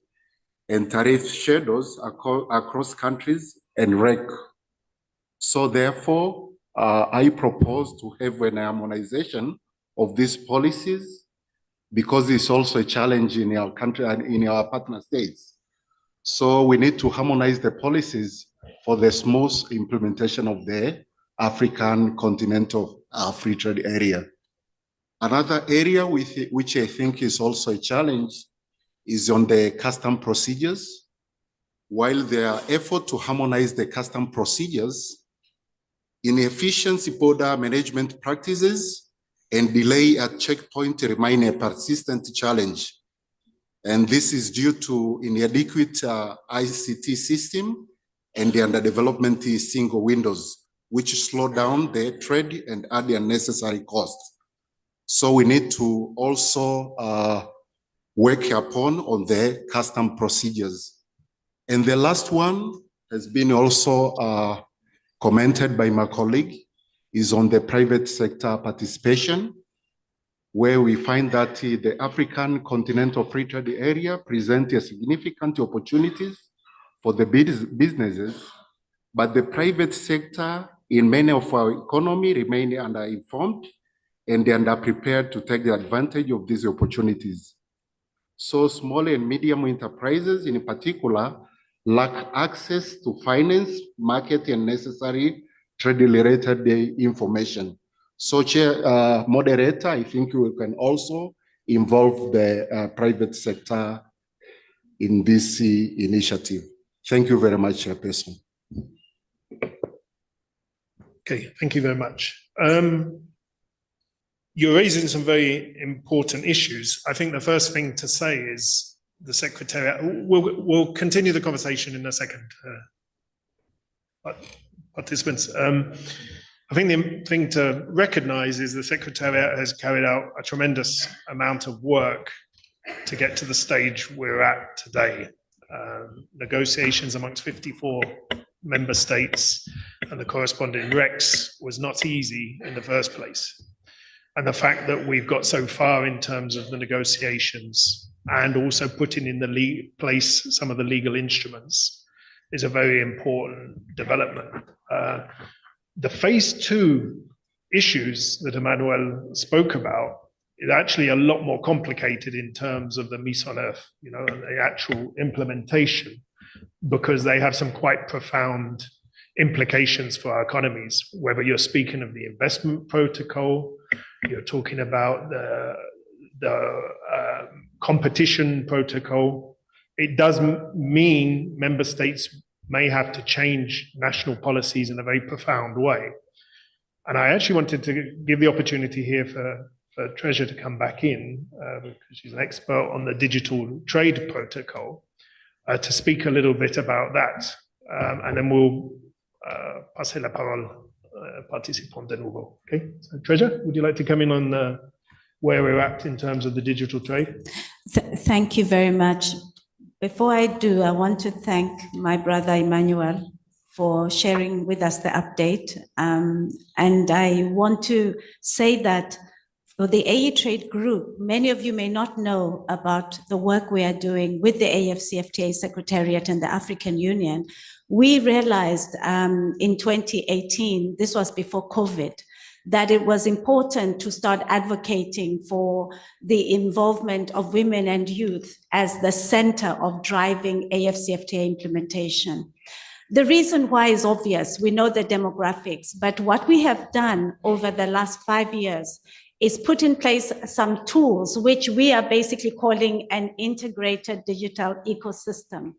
and tariff shadows across countries and REC. So therefore, I propose to have an harmonization of these policies because it's also a challenge in our country and in our partner states. So we need to harmonize the policies for the smooth implementation of the African continental free trade area. Another area which I think is also a challenge is on the custom procedures. While there are efforts to harmonize the custom procedures, inefficiency border management practices and delay at checkpoint remain a persistent challenge. And this is due to inadequate ICT system and the underdevelopment single windows, which slow down the trade and add unnecessary costs. So we need to also work upon on the custom procedures. And the last one has been also commented by my colleague, is on the private sector participation, where we find that the African continental free trade area presents significant opportunities for the businesses, but the private sector in many of our economy remain underinformed and they are underprepared to take the advantage of these opportunities. So small and medium enterprises in particular lack access to finance, market, and necessary trade-related information. So, Chair, Moderator, I think we can also involve the private sector in this initiative. Thank you very much, Chairperson. Okay, thank you very much. You're raising some very important issues. I think the first thing to say is the Secretariat, we'll continue the conversation in a second, participants. I think the thing to recognize is the Secretariat has carried out a tremendous amount of work to get to the stage we're at today. Negotiations amongst 54 member states and the corresponding recs was not easy in the first place. And the fact that we've got so far in terms of the negotiations and also putting in the place some of the legal instruments is a very important development. The phase 2 issues that Emmanuel spoke about is actually a lot more complicated in terms of the mise en œuvre, you know, and the actual implementation, because they have some quite profound implications for our economies, whether you're speaking of the investment protocol, you're talking about the competition protocol. It does mean member states may have to change national policies in a very profound way. And I actually wanted to give the opportunity here for Treasure to come back in, because she's an expert on the digital trade protocol, to speak a little bit about that. And then we'll passer la parole participant de nouveau. Okay, so Treasure, would you like to come in on where we're at in terms of the digital trade? Thank you very much. Before I do, I want to thank my brother Emmanuel for sharing with us the update. And I want to say that for the AE Trade Group, many of you may not know about the work we are doing with the AfCFTA Secretariat and the African Union. We realized in 2018, this was before COVID, that it was important to start advocating for the involvement of women and youth as the center of driving AfCFTA implementation. The reason why is obvious. We know the demographics, but what we have done over the last 5 years is put in place some tools, which we are basically calling an integrated digital ecosystem,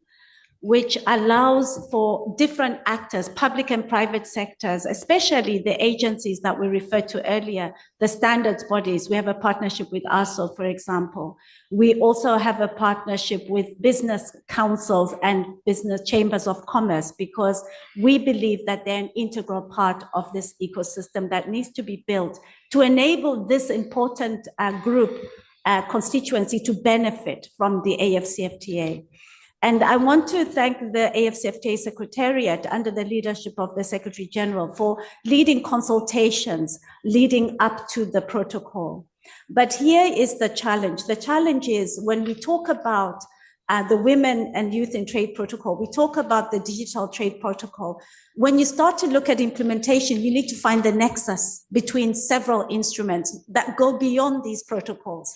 which allows for different actors, public and private sectors, especially the agencies that we referred to earlier, the standards bodies. We have a partnership with ASO, for example. We also have a partnership with business councils and business chambers of commerce, because we believe that they're an integral part of this ecosystem that needs to be built to enable this important group constituency to benefit from the AfCFTA. And I want to thank the AfCFTA Secretariat under the leadership of the Secretary General for leading consultations leading up to the protocol. But here is the challenge. The challenge is when we talk about the Women and Youth in Trade Protocol. We talk about the Digital Trade Protocol. When you start to look at implementation, you need to find the nexus between several instruments that go beyond these protocols.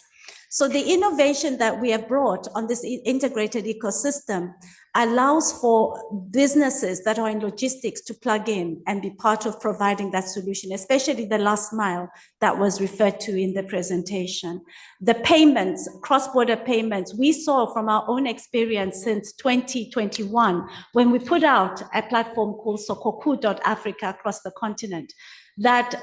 So the innovation that we have brought on this integrated ecosystem allows for businesses that are in logistics to plug in and be part of providing that solution, especially the last mile that was referred to in the presentation. The payments, cross-border payments, we saw from our own experience since 2021, when we put out a platform called Sokoku.Africa across the continent, that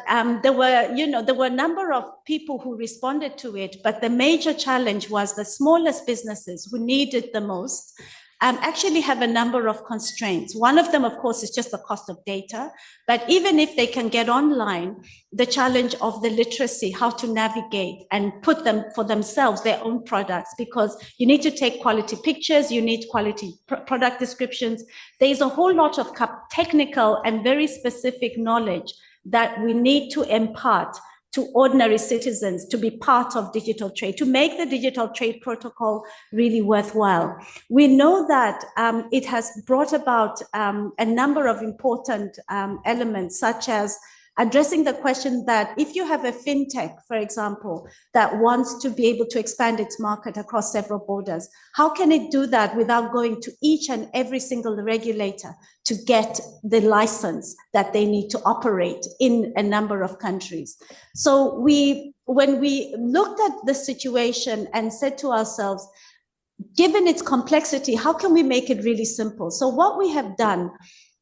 there were a number of people who responded to it, but the major challenge was the smallest businesses who needed the most actually have a number of constraints. One of them, of course, is just the cost of data, but even if they can get online, the challenge of the literacy, how to navigate and put them for themselves, their own products, because you need to take quality pictures, you need quality product descriptions. There's a whole lot of technical and very specific knowledge that we need to impart to ordinary citizens to be part of digital trade, to make the digital trade protocol really worthwhile. We know that it has brought about a number of important elements, such as addressing the question that if you have a fintech, for example, that wants to be able to expand its market across several borders, how can it do that without going to each and every single regulator to get the license that they need to operate in a number of countries? So when we looked at the situation and said to ourselves, given its complexity, how can we make it really simple? So what we have done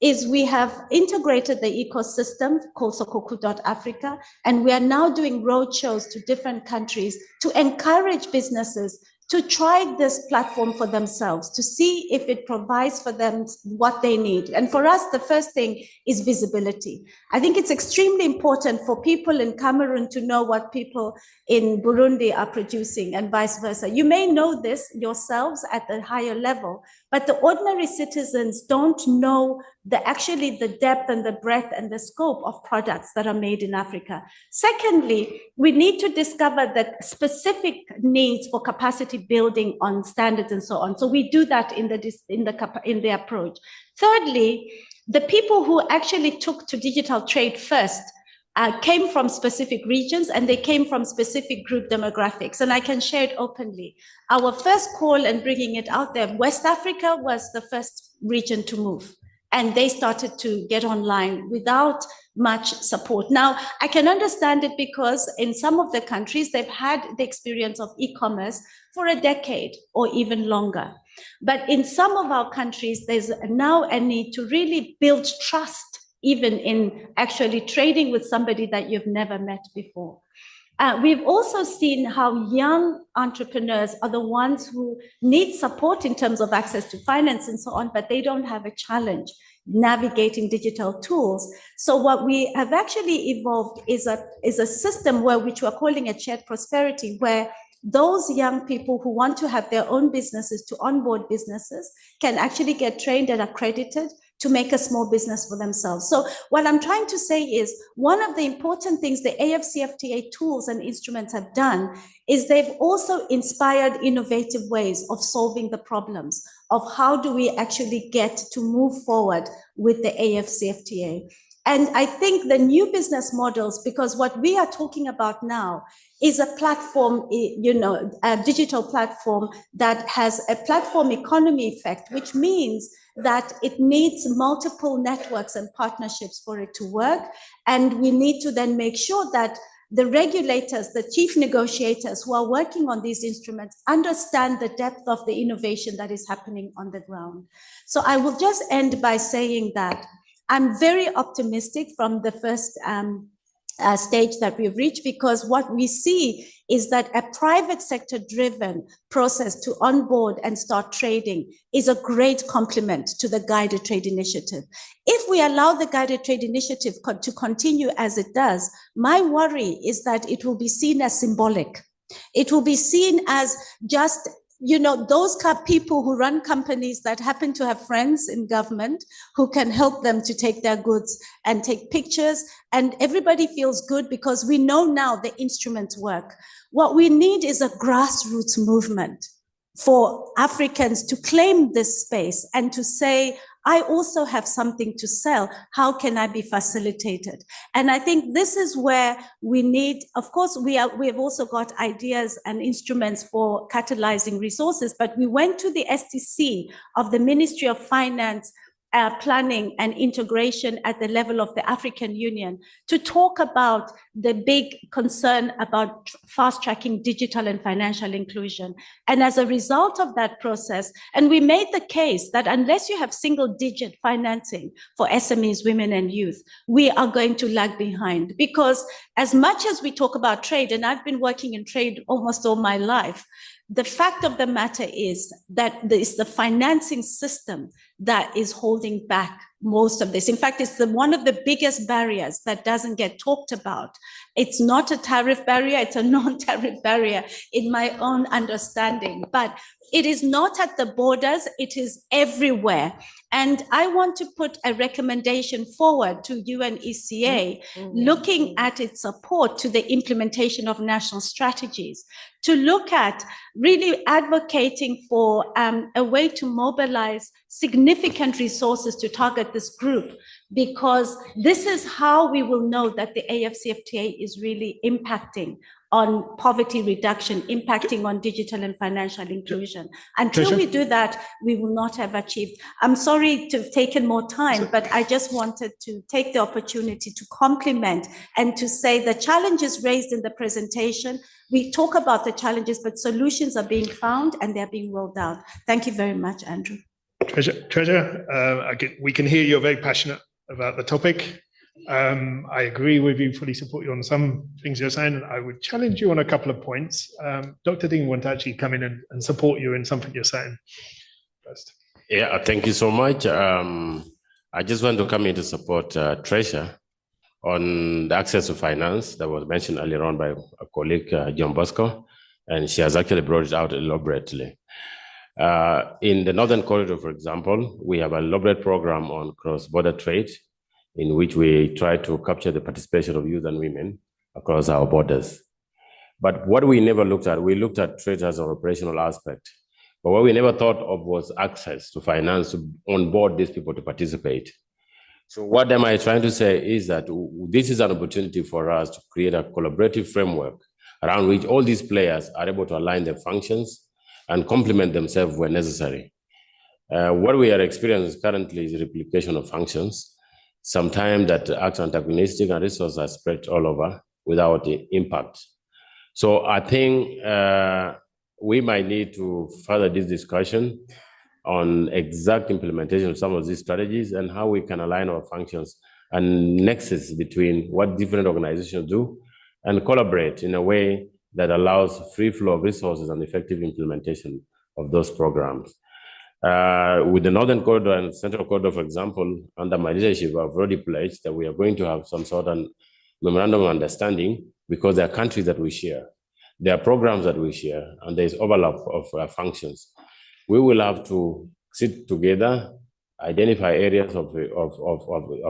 is we have integrated the ecosystem called Sokoku.Africa, and we are now doing roadshows to different countries to encourage businesses to try this platform for themselves, to see if it provides for them what they need. And for us, the first thing is visibility. I think it's extremely important for people in Cameroon to know what people in Burundi are producing and vice versa. You may know this yourselves at the higher level, but the ordinary citizens don't know actually the depth and the breadth and the scope of products that are made in Africa. Secondly, we need to discover the specific needs for capacity building on standards and so on. So we do that in the approach. Thirdly, the people who actually took to digital trade first came from specific regions and they came from specific group demographics. And I can share it openly. Our first call and bringing it out there, West Africa was the first region to move. And they started to get online without much support. Now, I can understand it because in some of the countries, they've had the experience of e-commerce for a decade or even longer. But in some of our countries, there's now a need to really build trust, even in actually trading with somebody that you've never met before. We've also seen how young entrepreneurs are the ones who need support in terms of access to finance and so on, but they don't have a challenge navigating digital tools. So what we have actually evolved is a system which we're calling a shared prosperity, where those young people who want to have their own businesses, to onboard businesses, can actually get trained and accredited to make a small business for themselves. So what I'm trying to say is one of the important things the AfCFTA tools and instruments have done is they've also inspired innovative ways of solving the problems of how do we actually get to move forward with the AfCFTA. And I think the new business models, because what we are talking about now is a platform, a digital platform that has a platform economy effect, which means that it needs multiple networks and partnerships for it to work. And we need to then make sure that the regulators, the chief negotiators who are working on these instruments understand the depth of the innovation that is happening on the ground. So I will just end by saying that I'm very optimistic from the first stage that we've reached, because what we see is that a private sector driven process to onboard and start trading is a great complement to the guided trade initiative. If we allow the guided trade initiative to continue as it does, my worry is that it will be seen as symbolic. It will be seen as just those people who run companies that happen to have friends in government who can help them to take their goods and take pictures, and everybody feels good because we know now the instruments work. What we need is a grassroots movement for Africans to claim this space and to say, I also have something to sell. How can I be facilitated? And I think this is where we need, of course, we have also got ideas and instruments for catalyzing resources, but we went to the STC of the Ministry of Finance, planning and integration at the level of the African Union to talk about the big concern about fast-tracking digital and financial inclusion. And as a result of that process, and we made the case that unless you have single-digit financing for SMEs, women and youth, we are going to lag behind. Because as much as we talk about trade, and I've been working in trade almost all my life, the fact of the matter is that it's the financing system that is holding back most of this. In fact, it's one of the biggest barriers that doesn't get talked about. It's not a tariff barrier, it's a non-tariff barrier in my own understanding, but it is not at the borders, it is everywhere. And I want to put a recommendation forward to UNECA, looking at its support to the implementation of national strategies, to look at really advocating for a way to mobilize significant resources to target this group, because this is how we will know that the AfCFTA is really impacting on poverty reduction, impacting on digital and financial inclusion. Until we do that, we will not have achieved. I'm sorry to have taken more time, but I just wanted to take the opportunity to compliment and to say the challenges raised in the presentation, we talk about the challenges, but solutions are being found and they're being rolled out. Thank you very much, Andrew. Treasure, we can hear you're very passionate about the topic. I agree with you, fully support you on some things you're saying, and I would challenge you on a couple of points. Dr. Ding want to actually come in and support you in something you're saying first. Yeah, thank you so much. I just want to come in to support Treasure on the access to finance that was mentioned earlier on by a colleague, John Bosco, and she has actually brought it out elaborately. In the Northern Corridor, for example, we have an elaborate program on cross-border trade, in which we try to capture the participation of youth and women across our borders. But what we never looked at, we looked at trade as an operational aspect. But what we never thought of was access to finance to onboard these people to participate. So what am I trying to say is that this is an opportunity for us to create a collaborative framework around which all these players are able to align their functions and complement themselves where necessary. What we are experiencing currently is replication of functions, sometimes that act antagonistic and resources are spread all over without the impact. So I think we might need to further this discussion on exact implementation of some of these strategies and how we can align our functions and nexus between what different organizations do and collaborate in a way that allows free flow of resources and effective implementation of those programs. With the Northern Corridor and Central Corridor, for example, under my leadership, I've already pledged that we are going to have some sort of memorandum of understanding because there are countries that we share. There are programs that we share, and there's overlap of functions. We will have to sit together, identify areas of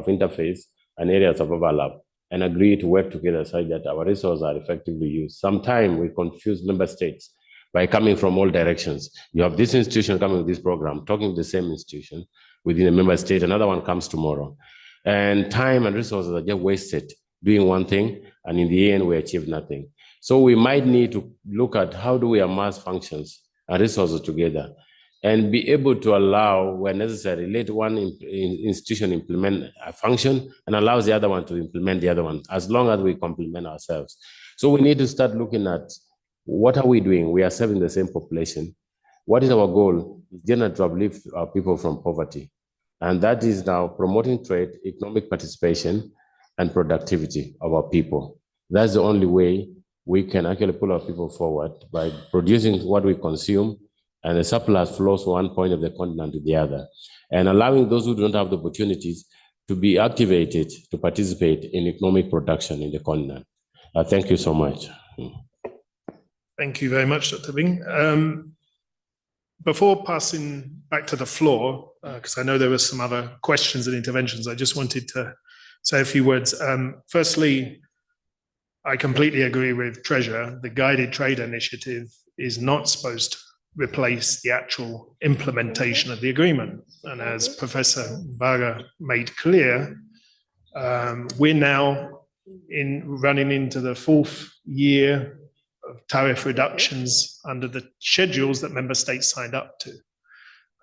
interface and areas of overlap, and agree to work together so that our resources are effectively used. Sometimes we confuse member states by coming from all directions. You have this institution coming with this program, talking to the same institution within a member state, another one comes tomorrow. And time and resources are just wasted doing one thing, and in the end, we achieve nothing. So we might need to look at how do we amass functions and resources together and be able to allow, where necessary, let one institution implement a function and allows the other one to implement the other one, as long as we complement ourselves. So we need to start looking at what are we doing? We are serving the same population. What is our goal? It's generally to uplift our people from poverty. And that is now promoting trade, economic participation, and productivity of our people. That's the only way we can actually pull our people forward, by producing what we consume, and the surplus flows from one point of the continent to the other, and allowing those who don't have the opportunities to be activated to participate in economic production in the continent. Thank you so much. Thank you very much, Dr. Bing. Before passing back to the floor, because I know there were some other questions and interventions, I just wanted to say a few words. Firstly, I completely agree with Treasure. The Guided Trade Initiative is not supposed replace the actual implementation of the agreement. And as Professor Baga made clear, we're now running into the 4th year of tariff reductions under the schedules that member states signed up to.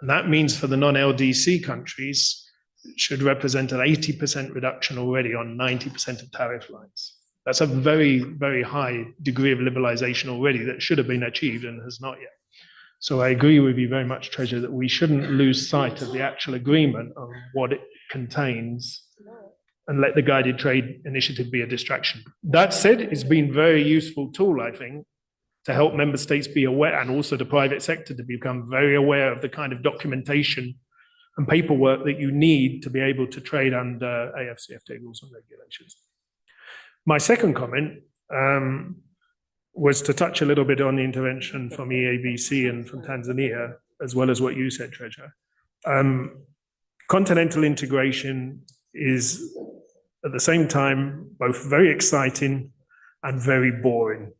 And that means for the non-LDC countries, it should represent an 80% reduction already on 90% of tariff lines. That's a very, very high degree of liberalization already that should have been achieved and has not yet. So I agree with you very much, Treasurer, that we shouldn't lose sight of the actual agreement of what it contains and let the guided trade initiative be a distraction. That said, it's been a very useful tool, I think, to help member states be aware, and also the private sector to become very aware of the kind of documentation and paperwork that you need to be able to trade under AfCFTA rules and regulations. My second comment was to touch a little bit on the intervention from EABC and from Tanzania, as well as what you said, Treasurer. Continental integration is at the same time both very exciting and very boring.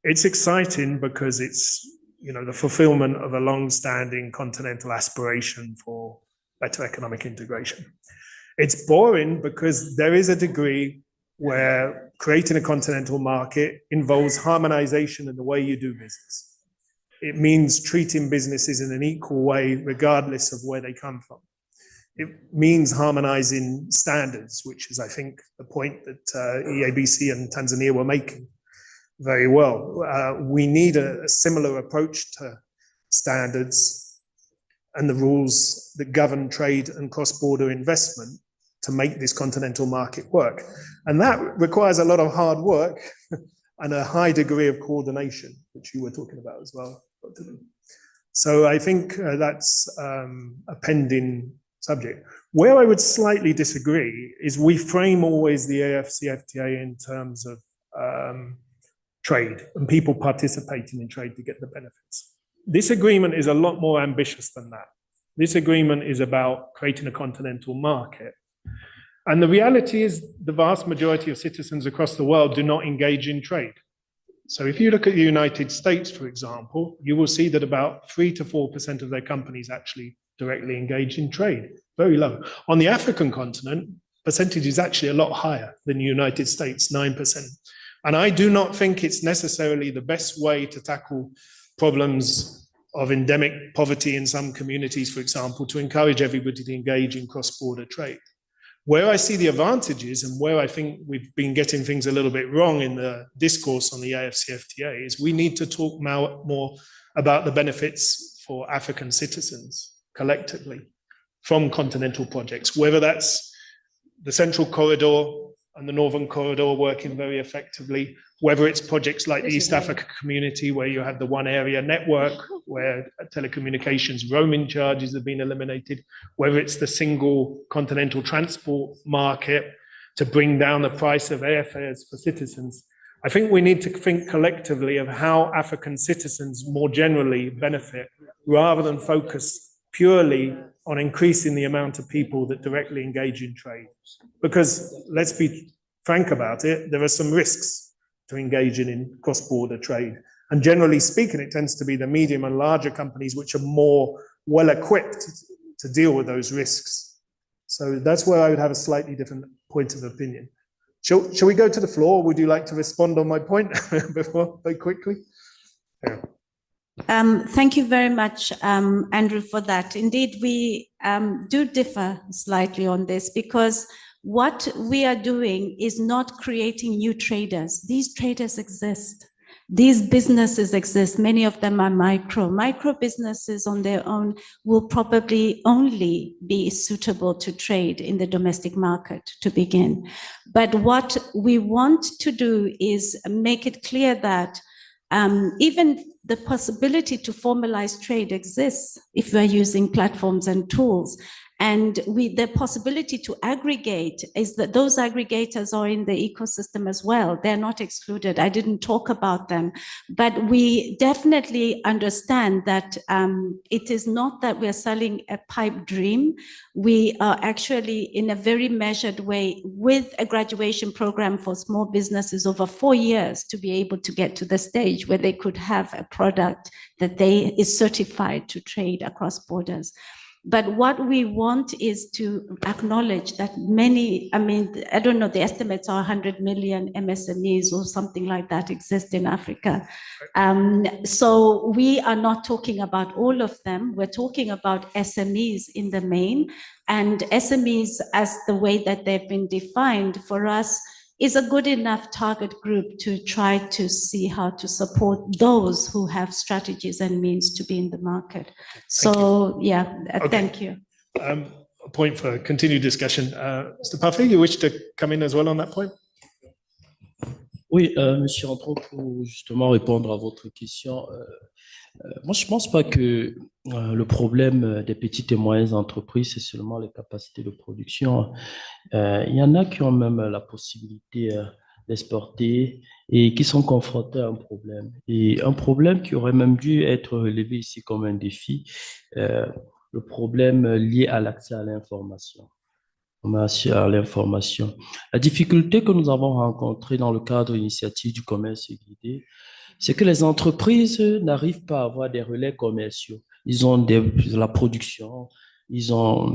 It's exciting because it's, you know, the fulfillment of a long-standing continental aspiration for better economic integration. It's boring because there is a degree where creating a continental market involves harmonization in the way you do business. It means treating businesses in an equal way, regardless of where they come from. It means harmonizing standards, which is, I think, the point that EABC and Tanzania were making very well. We need a similar approach to standards and the rules that govern trade and cross-border investment to make this continental market work. And that requires a lot of hard work and a high degree of coordination, which you were talking about as well, Dr. Lee. So I think that's a pending subject. Where I would slightly disagree is we frame always the AfCFTA in terms of trade and people participating in trade to get the benefits. This agreement is a lot more ambitious than that. This agreement is about creating a continental market. And the reality is the vast majority of citizens across the world do not engage in trade. So if you look at the United States, for example, you will see that about 3 to 4% of their companies actually directly engage in trade, very low. On the African continent, percentage is actually a lot higher than the United States, 9%. And I do not think it's necessarily the best way to tackle problems of endemic poverty in some communities, for example, to encourage everybody to engage in cross-border trade. Where I see the advantages and where I think we've been getting things a little bit wrong in the discourse on the AfCFTA is we need to talk more about the benefits for African citizens collectively from continental projects, whether that's the Central Corridor and the Northern Corridor working very effectively, whether it's projects like the East Africa Community where you have the one area network where telecommunications roaming charges have been eliminated, whether it's the single continental transport market to bring down the price of airfares for citizens. I think we need to think collectively of how African citizens more generally benefit rather than focus purely on increasing the amount of people that directly engage in trade. Because let's be frank about it, there are some risks to engaging in cross-border trade. And generally speaking, it tends to be the medium and larger companies which are more well-equipped to deal with those risks. So that's where I would have a slightly different point of opinion. Shall we go to the floor? Would you like to respond on my point before very quickly? Yeah. Thank you very much, Andrew, for that. Indeed, we do differ slightly on this because what we are doing is not creating new traders. These traders exist. These businesses exist. Many of them are micro businesses on their own will probably only be suitable to trade in the domestic market to begin. But what we want to do is make it clear that even the possibility to formalize trade exists if we're using platforms and tools. And the possibility to aggregate is that those aggregators are in the ecosystem as well. They're not excluded. I didn't talk about them, but we definitely understand that it is not that we're selling a pipe dream. We are actually in a very measured way with a graduation program for small businesses over 4 years to be able to get to the stage where they could have a product that is certified to trade across borders. But what we want is to acknowledge that many, I mean, I don't know, the estimates are 100 million MSMEs or something like that exist in Africa. So we are not talking about all of them. We're talking about SMEs in the main, and SMEs as the way that they've been defined for us is a good enough target group to try to see how to support those who have strategies and means to be in the market. So, yeah, thank you. A point for continued discussion. Mr. Parfait, you wish to come in as well on that point? Oui, Monsieur Antron, pour justement répondre à votre question, moi je ne pense pas que le problème des petites et moyennes entreprises, c'est seulement les capacités de production. Il y en a qui ont même la possibilité d'exporter et qui sont confrontés à un problème. Et un problème qui aurait même dû être relevé ici comme un défi, le problème lié à l'accès à l'information. À l'information. La difficulté que nous avons rencontrée dans le cadre de l'initiative du commerce guidé, c'est que les entreprises n'arrivent pas à avoir des relais commerciaux. Ils ont de la production, ils ont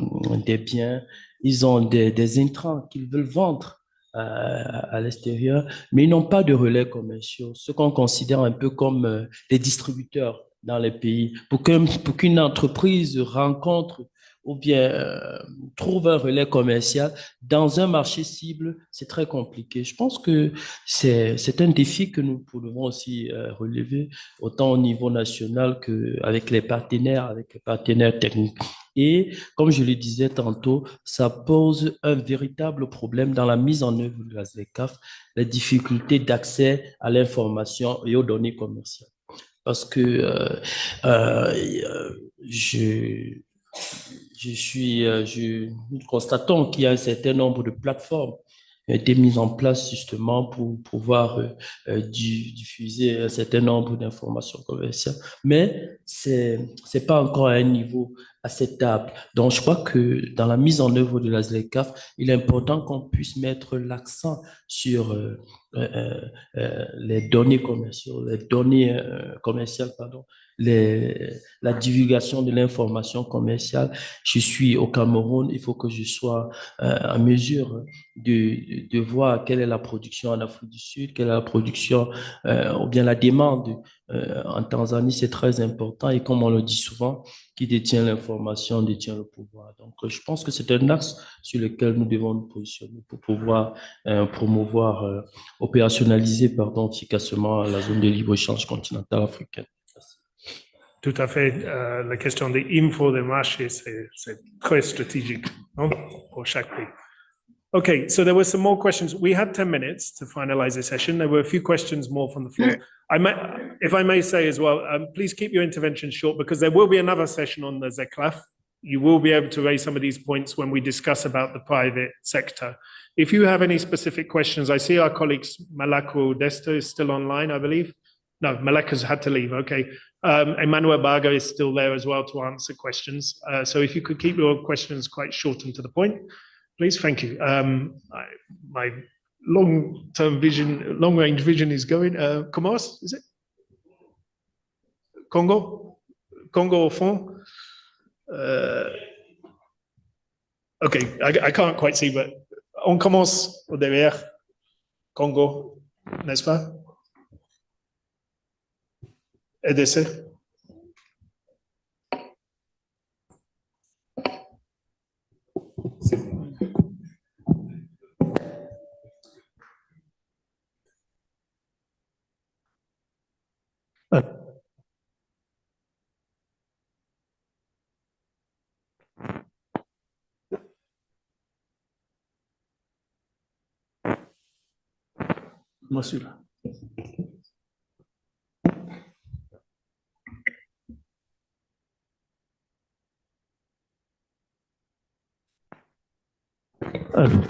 des biens, ils ont des intrants qu'ils veulent vendre à l'extérieur, mais ils n'ont pas de relais commerciaux, ce qu'on considère un peu comme des distributeurs dans les pays. Pour qu'une entreprise rencontre ou bien trouve un relais commercial dans un marché cible, c'est très compliqué. Je pense que c'est un défi que nous devons aussi relever, autant au niveau national qu'avec les partenaires techniques. Et comme je le disais tantôt, ça pose un véritable problème dans la mise en œuvre de la ZLECAf, la difficulté d'accès à l'information et aux données commerciales. Parce que nous constatons qu'il y a un certain nombre de plateformes qui ont été mises en place justement pour pouvoir diffuser un certain nombre d'informations commerciales, mais c'est pas encore à un niveau acceptable. Donc, je crois que dans la mise en œuvre de la ZLECAf, il est important qu'on puisse mettre l'accent sur les données commerciales, la divulgation de l'information commerciale. Je suis au Cameroun, il faut que je sois en mesure de voir quelle est la production en Afrique du Sud, quelle est la production ou bien la demande en Tanzanie, c'est très important. Et comme on le dit souvent, qui détient l'information détient le pouvoir. Donc, je pense que c'est un axe sur lequel nous devons nous positionner pour pouvoir promouvoir, opérationnaliser, efficacement la zone de libre-échange continentale africaine. Tout à fait. La question des infos de marché, c'est très stratégique, non? Pour chaque pays. Okay, so there were some more questions. We had 10 minutes to finalize the session. There were a few questions more from the floor. If I may say as well, please keep your interventions short because there will be another session on the ZLECAf. You will be able to raise some of these points when we discuss about the private sector. If you have any specific questions, I see our colleagues, Malako Desta is still online, I believe. No, Malaka's had to leave, okay. Emmanuel Baga is still there as well to answer questions. So if you could keep your questions quite short and to the point, please, thank you. My long-range vision is going. Comoros, is it? Congo au fond. Okay, I can't quite see, but on commence au derrière. Congo, n'est-ce pas? EDC. Moi, celui-là. Alors.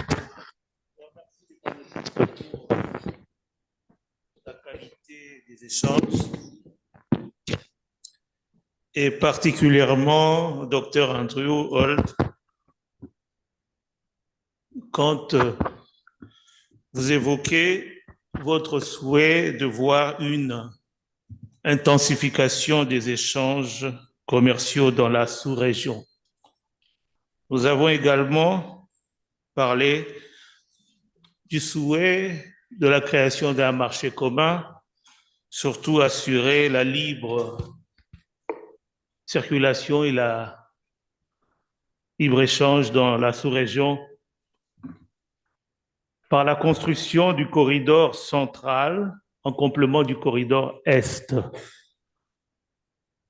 La qualité des échanges et particulièrement Dr Andrew Holt quand vous évoquez votre souhait de voir une intensification des échanges commerciaux dans la sous-région. Nous avons également parlé du souhait de la création d'un marché commun, surtout assurer la libre circulation et la libre-échange dans la sous-région par la construction du corridor central en complément du corridor Est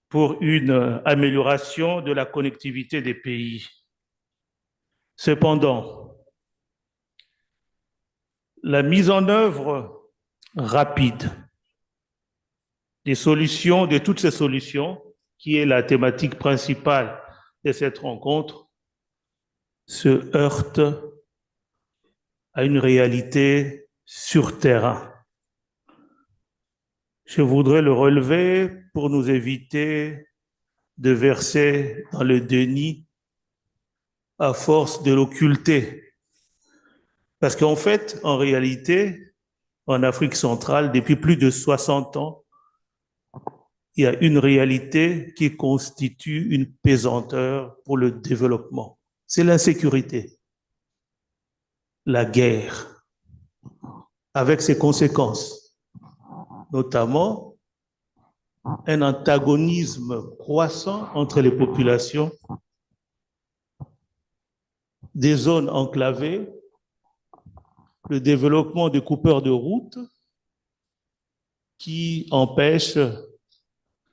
pour une amélioration de la connectivité des pays. Cependant, la mise en œuvre rapide de toutes ces solutions, qui est la thématique principale de cette rencontre, se heurte à une réalité sur terrain. Je voudrais le relever pour nous éviter de verser dans le déni à force de l'occulter. Parce qu'en fait, en réalité, en Afrique centrale, depuis plus de 60 ans, il y a une réalité qui constitue une pesanteur pour le développement. C'est l'insécurité, la guerre, avec ses conséquences, notamment un antagonisme croissant entre les populations, des zones enclavées, le développement des coupeurs de route qui empêchent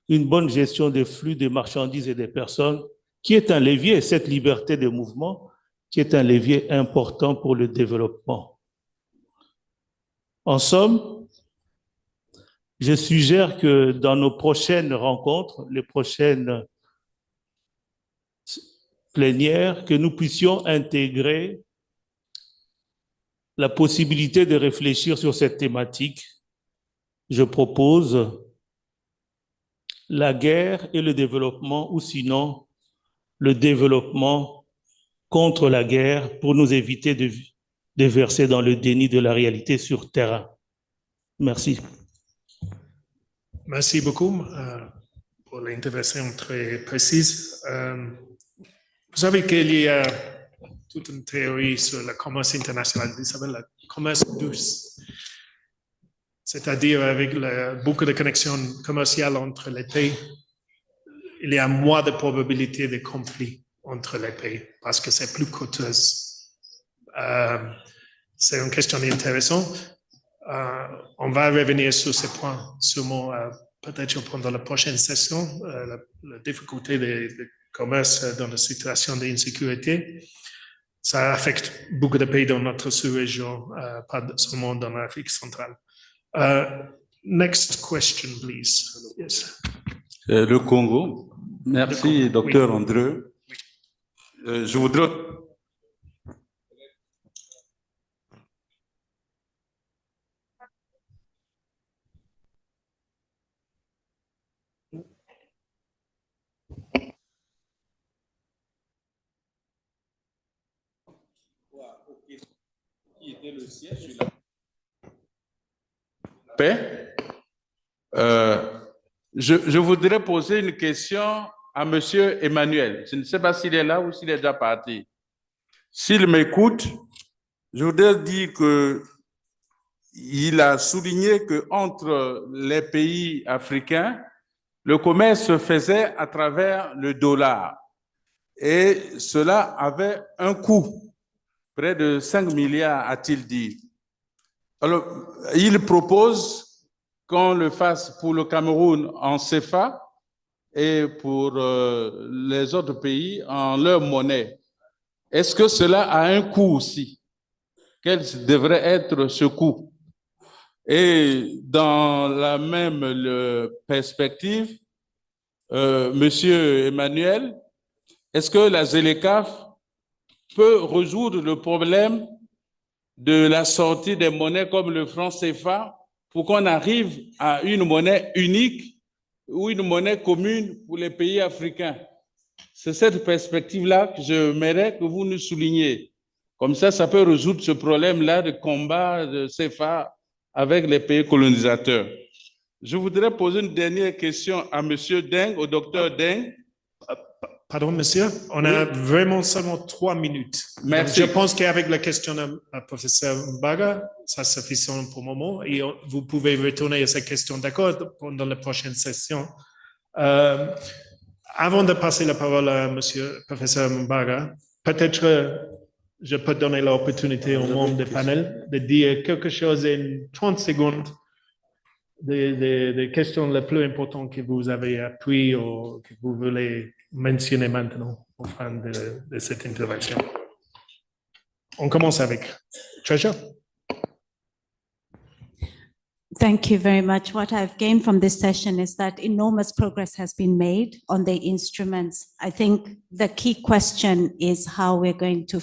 une bonne gestion des flux des marchandises et des personnes, qui est un levier, cette liberté de mouvement, qui est un levier important pour le développement. En somme, je suggère que dans nos prochaines rencontres, les prochaines plénières, que nous puissions intégrer la possibilité de réfléchir sur cette thématique. Je propose la guerre et le développement, ou sinon le développement contre la guerre pour nous éviter de verser dans le déni de la réalité sur terrain. Merci. Merci beaucoup pour l'intervention très précise. Vous savez qu'il y a toute une théorie sur le commerce international, vous savez, le commerce douce. C'est-à-dire avec beaucoup de connexions commerciales entre les pays, il y a moins de probabilité de conflit entre les pays parce que c'est plus coûteuse. C'est une question intéressante. On va revenir sur ce point, sûrement peut-être pendant la prochaine session, la difficulté de commerce dans la situation d'insécurité. Ça affecte beaucoup de pays dans notre sous-région, pas seulement dans l'Afrique centrale. Next question, please. Yes. Le Congo. Merci, docteur Oui. Andreu. Je voudrais... Qui était le siège de la paix. Je voudrais poser une question à monsieur Emmanuel. Je ne sais pas s'il est là ou s'il est déjà parti. S'il m'écoute, je voudrais dire qu'il a souligné qu'entre les pays africains, le commerce se faisait à travers le dollar. Et cela avait un coût, près de 5 milliards, a-t-il dit. Alors, il propose qu'on le fasse pour le Cameroun en CFA et pour les autres pays en leur monnaie. Est-ce que cela a un coût aussi? Quel devrait être ce coût? Et dans la même perspective, monsieur Emmanuel, est-ce que la ZLECAf peut résoudre le problème de la sortie des monnaies comme le franc CFA pour qu'on arrive à une monnaie unique ou une monnaie commune pour les pays africains? C'est cette perspective-là que j'aimerais que vous nous souligniez. Comme ça peut résoudre ce problème-là de combat de CFA avec les pays colonisateurs. Je voudrais poser une dernière question à Monsieur Deng, au docteur Deng. Pardon, monsieur, on a vraiment seulement 3 minutes. Merci. Donc, je pense qu'avec la question à professeur Mbaga, ça suffisant pour le moment et vous pouvez retourner à cette question d'accord pendant la prochaine session. Avant de passer la parole à monsieur professeur Mbaga, peut-être je peux donner l'opportunité aux membres du panel de dire quelque chose en 30 secondes des questions les plus importantes que vous avez apprises ou que vous voulez mentionner maintenant au fin de cette intervention. On commence avec Treasure. Thank you very much. What I've gained from this session is that enormous progress has been made on the instruments. I think the key question is how we're going to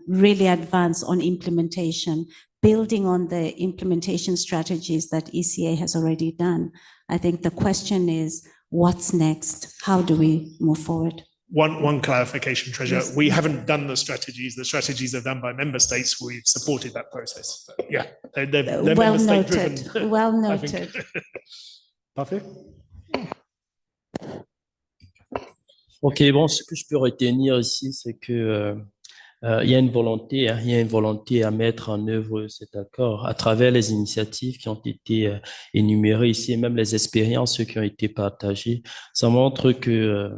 really advance on implementation, building on the implementation strategies that ECA has already done. I think the question is, what's next? How do we move forward? One clarification, Treasure. Yes. We haven't done the strategies. The strategies are done by member states. We've supported that process. But yeah, they're Well member state noted, driven. well I think. noted. Parfait. Ok, bon, ce que je peux retenir ici, c'est que il y a une volonté, il y a une volonté à mettre en œuvre cet accord à travers les initiatives qui ont été énumérées ici et même les expériences qui ont été partagées. Ça montre que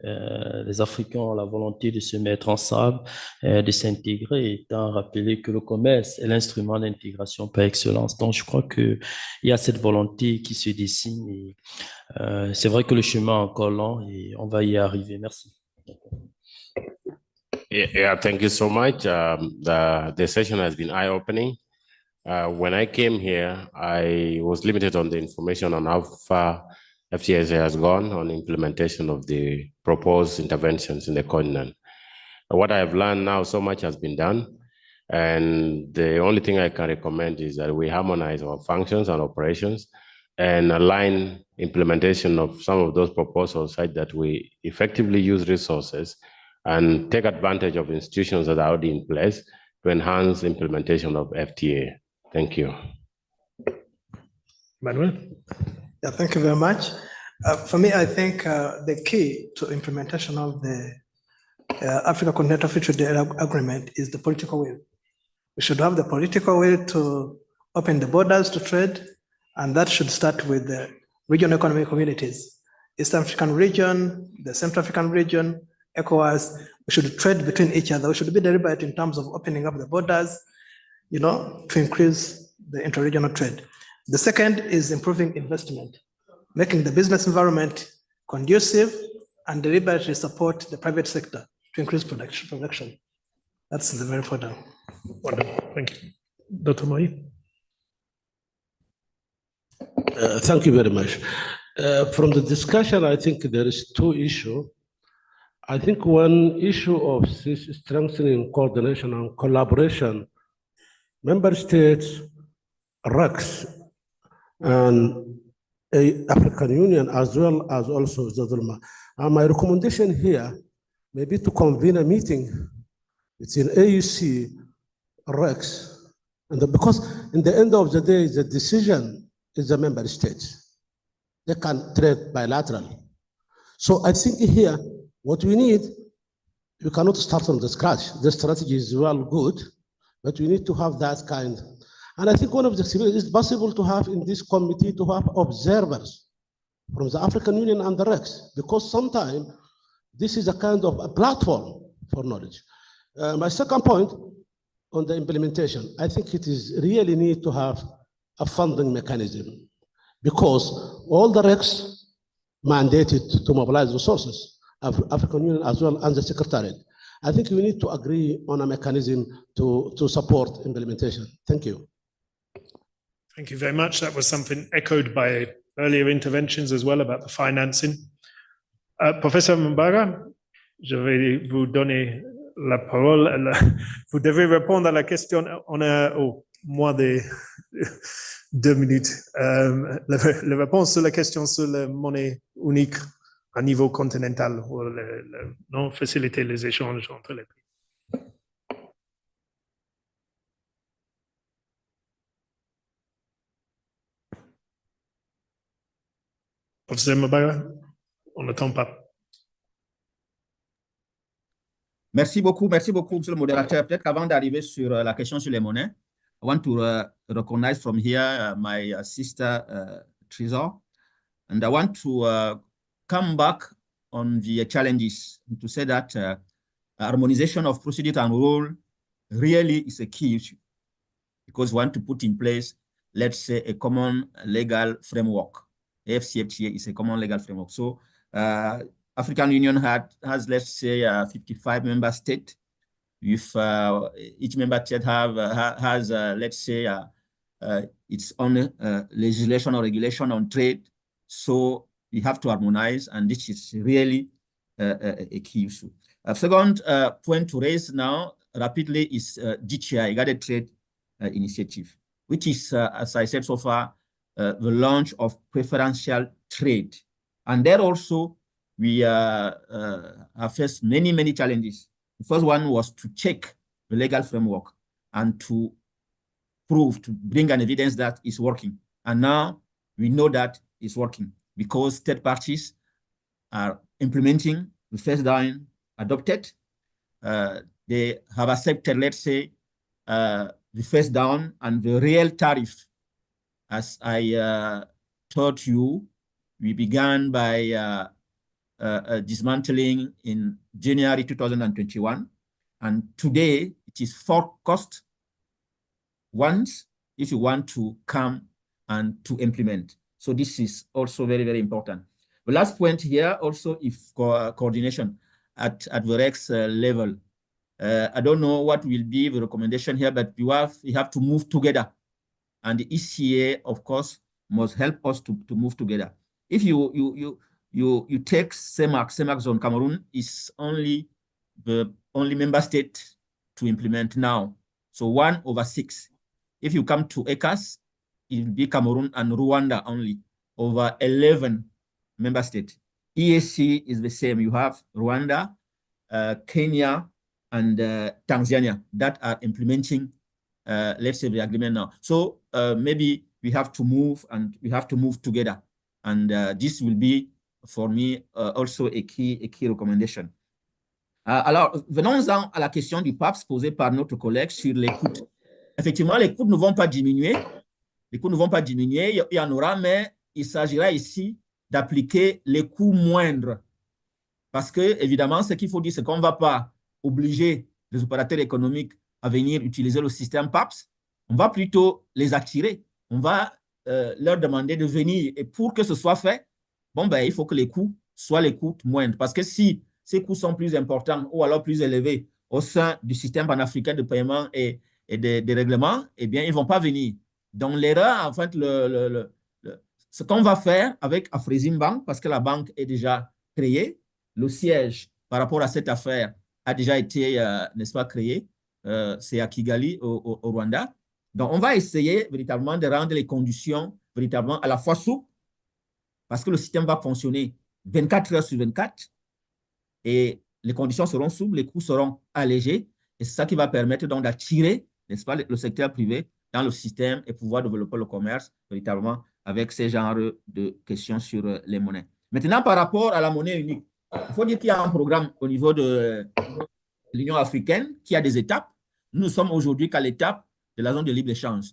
les Africains ont la volonté de se mettre ensemble, de s'intégrer, étant rappelé que le commerce est l'instrument d'intégration par excellence. Donc, je crois que il y a cette volonté qui se dessine et c'est vrai que le chemin est encore long et on va y arriver. Merci. Yeah, thank you so much. The session has been eye-opening. When I came here, I was limited on the information on how far FCSA has gone on implementation of the proposed interventions in the continent. What I have learned now, so much has been done. And the only thing I can recommend is that we harmonize our functions and operations and align implementation of some of those proposals so that we effectively use resources and take advantage of institutions that are already in place to enhance implementation of FTA. Thank you. Manuel? Yeah, thank you very much. For me, I think the key to implementation of the Africa Continental Free Trade Agreement is the political will. We should have the political will to open the borders to trade, and that should start with the regional economic communities. East African region, the Central African region, ECOWAS, we should trade between each other. We should be deliberate in terms of opening up the borders, to increase the interregional trade. The second is improving investment, making the business environment conducive and deliberately support the private sector to increase production. That's the very important. Wonderful. Thank you. Dr. Moi? Thank you very much. From the discussion, I think there is two issues. I think one issue of this strengthening coordination and collaboration, member states, RUCs, and African Union, as well as also Zadulma. My recommendation here may be to convene a meeting between AUC, RUCs, and because in the end of the day, the decision is the member states. They can trade bilateral. So I think here, what we need, we cannot start from the scratch. The strategy is well good, but we need to have that kind. And I think one of the things is possible to have in this committee to have observers from the African Union and the REX, because sometimes this is a kind of a platform for knowledge. My second point on the implementation, I think it is really need to have a funding mechanism, because all the REX mandated to mobilize resources, African Union as well and the Secretariat. I think we need to agree on a mechanism to support implementation. Thank you. Thank you very much. That was something echoed by earlier interventions as well about the financing. Professor Mbaga, je vais vous donner la parole. Vous devez répondre à la question. On a moins de 2 minutes. La réponse sur la question sur la monnaie unique à niveau continental, ou non faciliter les échanges entre les pays. Professeur Mbaga, on n'entend pas. Merci beaucoup, monsieur le modérateur. Peut-être qu'avant d'arriver sur la question sur les monnaies, I want to recognize from here my sister Trésor, and I want to come back on the challenges to say that harmonization of procedure and rule really is a key issue because we want to put in place, let's say, a common legal framework. AfCFTA is a common legal framework. So African Union has, let's say, 55 member states. If each member state has, let's say, its own legislation or regulation on trade, so we have to harmonize, and this is really a key issue. Second point to raise now rapidly is GTI, Guided Trade Initiative, which is, as I said so far, the launch of preferential trade. And there also, we have faced many challenges. The first one was to check the legal framework and to prove, to bring an evidence that it's working. And now we know that it's working because third parties are implementing the first down adopted. They have accepted, let's say, the first down and the real tariff. As I told you, we began by dismantling in January 2021. And today it is 4 cost once if you want to come and to implement. So this is also very important. The last point here also is coordination at the REX level. I don't know what will be the recommendation here, but we have to move together. And the ECA, of course, must help us to move together. If you take CEMAC zone, Cameroon is the only member state to implement now. So 1/6. If you come to ECAS, it will be Cameroon and Rwanda only, over 11 member states. EAC is the same. You have Rwanda, Kenya, and Tanzania that are implementing, let's say, the agreement now. So maybe we have to move, and we have to move together. And this will be, for me, also a key recommendation. Alors, venons-en à la question du PAPS posée par notre collègue sur les coûts. Effectivement, les coûts ne vont pas diminuer. Les coûts ne vont pas diminuer, il y en aura, mais il s'agira ici d'appliquer les coûts moindres. Parce que, évidemment, ce qu'il faut dire, c'est qu'on ne va pas obliger les opérateurs économiques à venir utiliser le système PAPS. On va plutôt les attirer. On va leur demander de venir. Et pour que ce soit fait, bon, ben, il faut que les coûts soient les coûts moindres. Parce que si ces coûts sont plus importants ou alors plus élevés au sein du système panafricain de paiement et des règlements, eh bien, ils ne vont pas venir. Donc, l'erreur, en fait, ce qu'on va faire avec Afreximbank, parce que la banque est déjà créée, le siège par rapport à cette affaire a déjà été, n'est-ce pas, créé, c'est à Kigali, au Rwanda. Donc, on va essayer véritablement de rendre les conditions véritablement à la fois souples, parce que le système va fonctionner 24 heures sur 24, et les conditions seront souples, les coûts seront allégés, et c'est ça qui va permettre donc d'attirer, n'est-ce pas, le secteur privé dans le système et pouvoir développer le commerce véritablement avec ces genres de questions sur les monnaies. Maintenant, par rapport à la monnaie unique, il faut dire qu'il y a un programme au niveau de l'Union africaine qui a des étapes. Nous sommes aujourd'hui qu'à l'étape de la zone de libre-échange.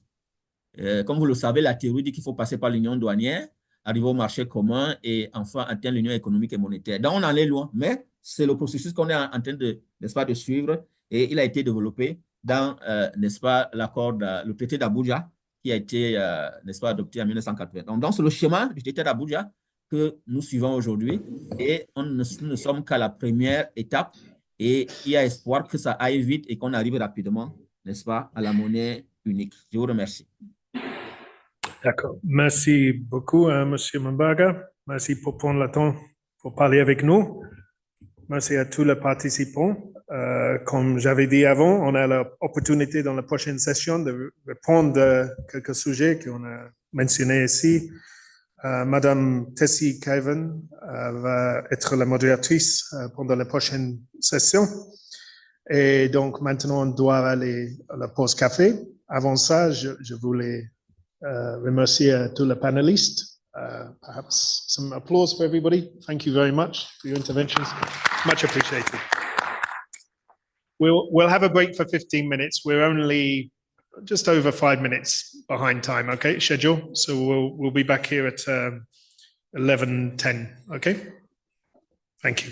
Comme vous le savez, la théorie dit qu'il faut passer par l'union douanière, arriver au marché commun et enfin atteindre l'union économique et monétaire. Donc, on en est loin, mais c'est le processus qu'on est en train de, n'est-ce pas, de suivre, et il a été développé dans, n'est-ce pas, l'accord, le traité d'Abuja qui a été, n'est-ce pas, adopté en 1980. Donc, c'est le schéma du traité d'Abuja que nous suivons aujourd'hui, et nous ne sommes qu'à la première étape, et il y a espoir que ça aille vite et qu'on arrive rapidement, n'est-ce pas, à la monnaie unique. Je vous remercie. D'accord. Merci beaucoup, Monsieur Mbaga. Merci pour prendre le temps pour parler avec nous. Merci à tous les participants. Comme j'avais dit avant, on a l'opportunité dans la prochaine session de répondre quelques sujets qu'on a mentionnés ici. Madame Tessie Kaiven va être la modératrice pendant la prochaine session. Et donc, maintenant, on doit aller à la pause café. Avant ça, je voulais remercier tous les panélistes Perhaps some applause for everybody. Thank you very much for your interventions. Much appreciated. We'll have a break for 15 minutes. We're only just over 5 minutes behind time, okay, schedule. So we'll be back here at 11:10, okay? Thank you.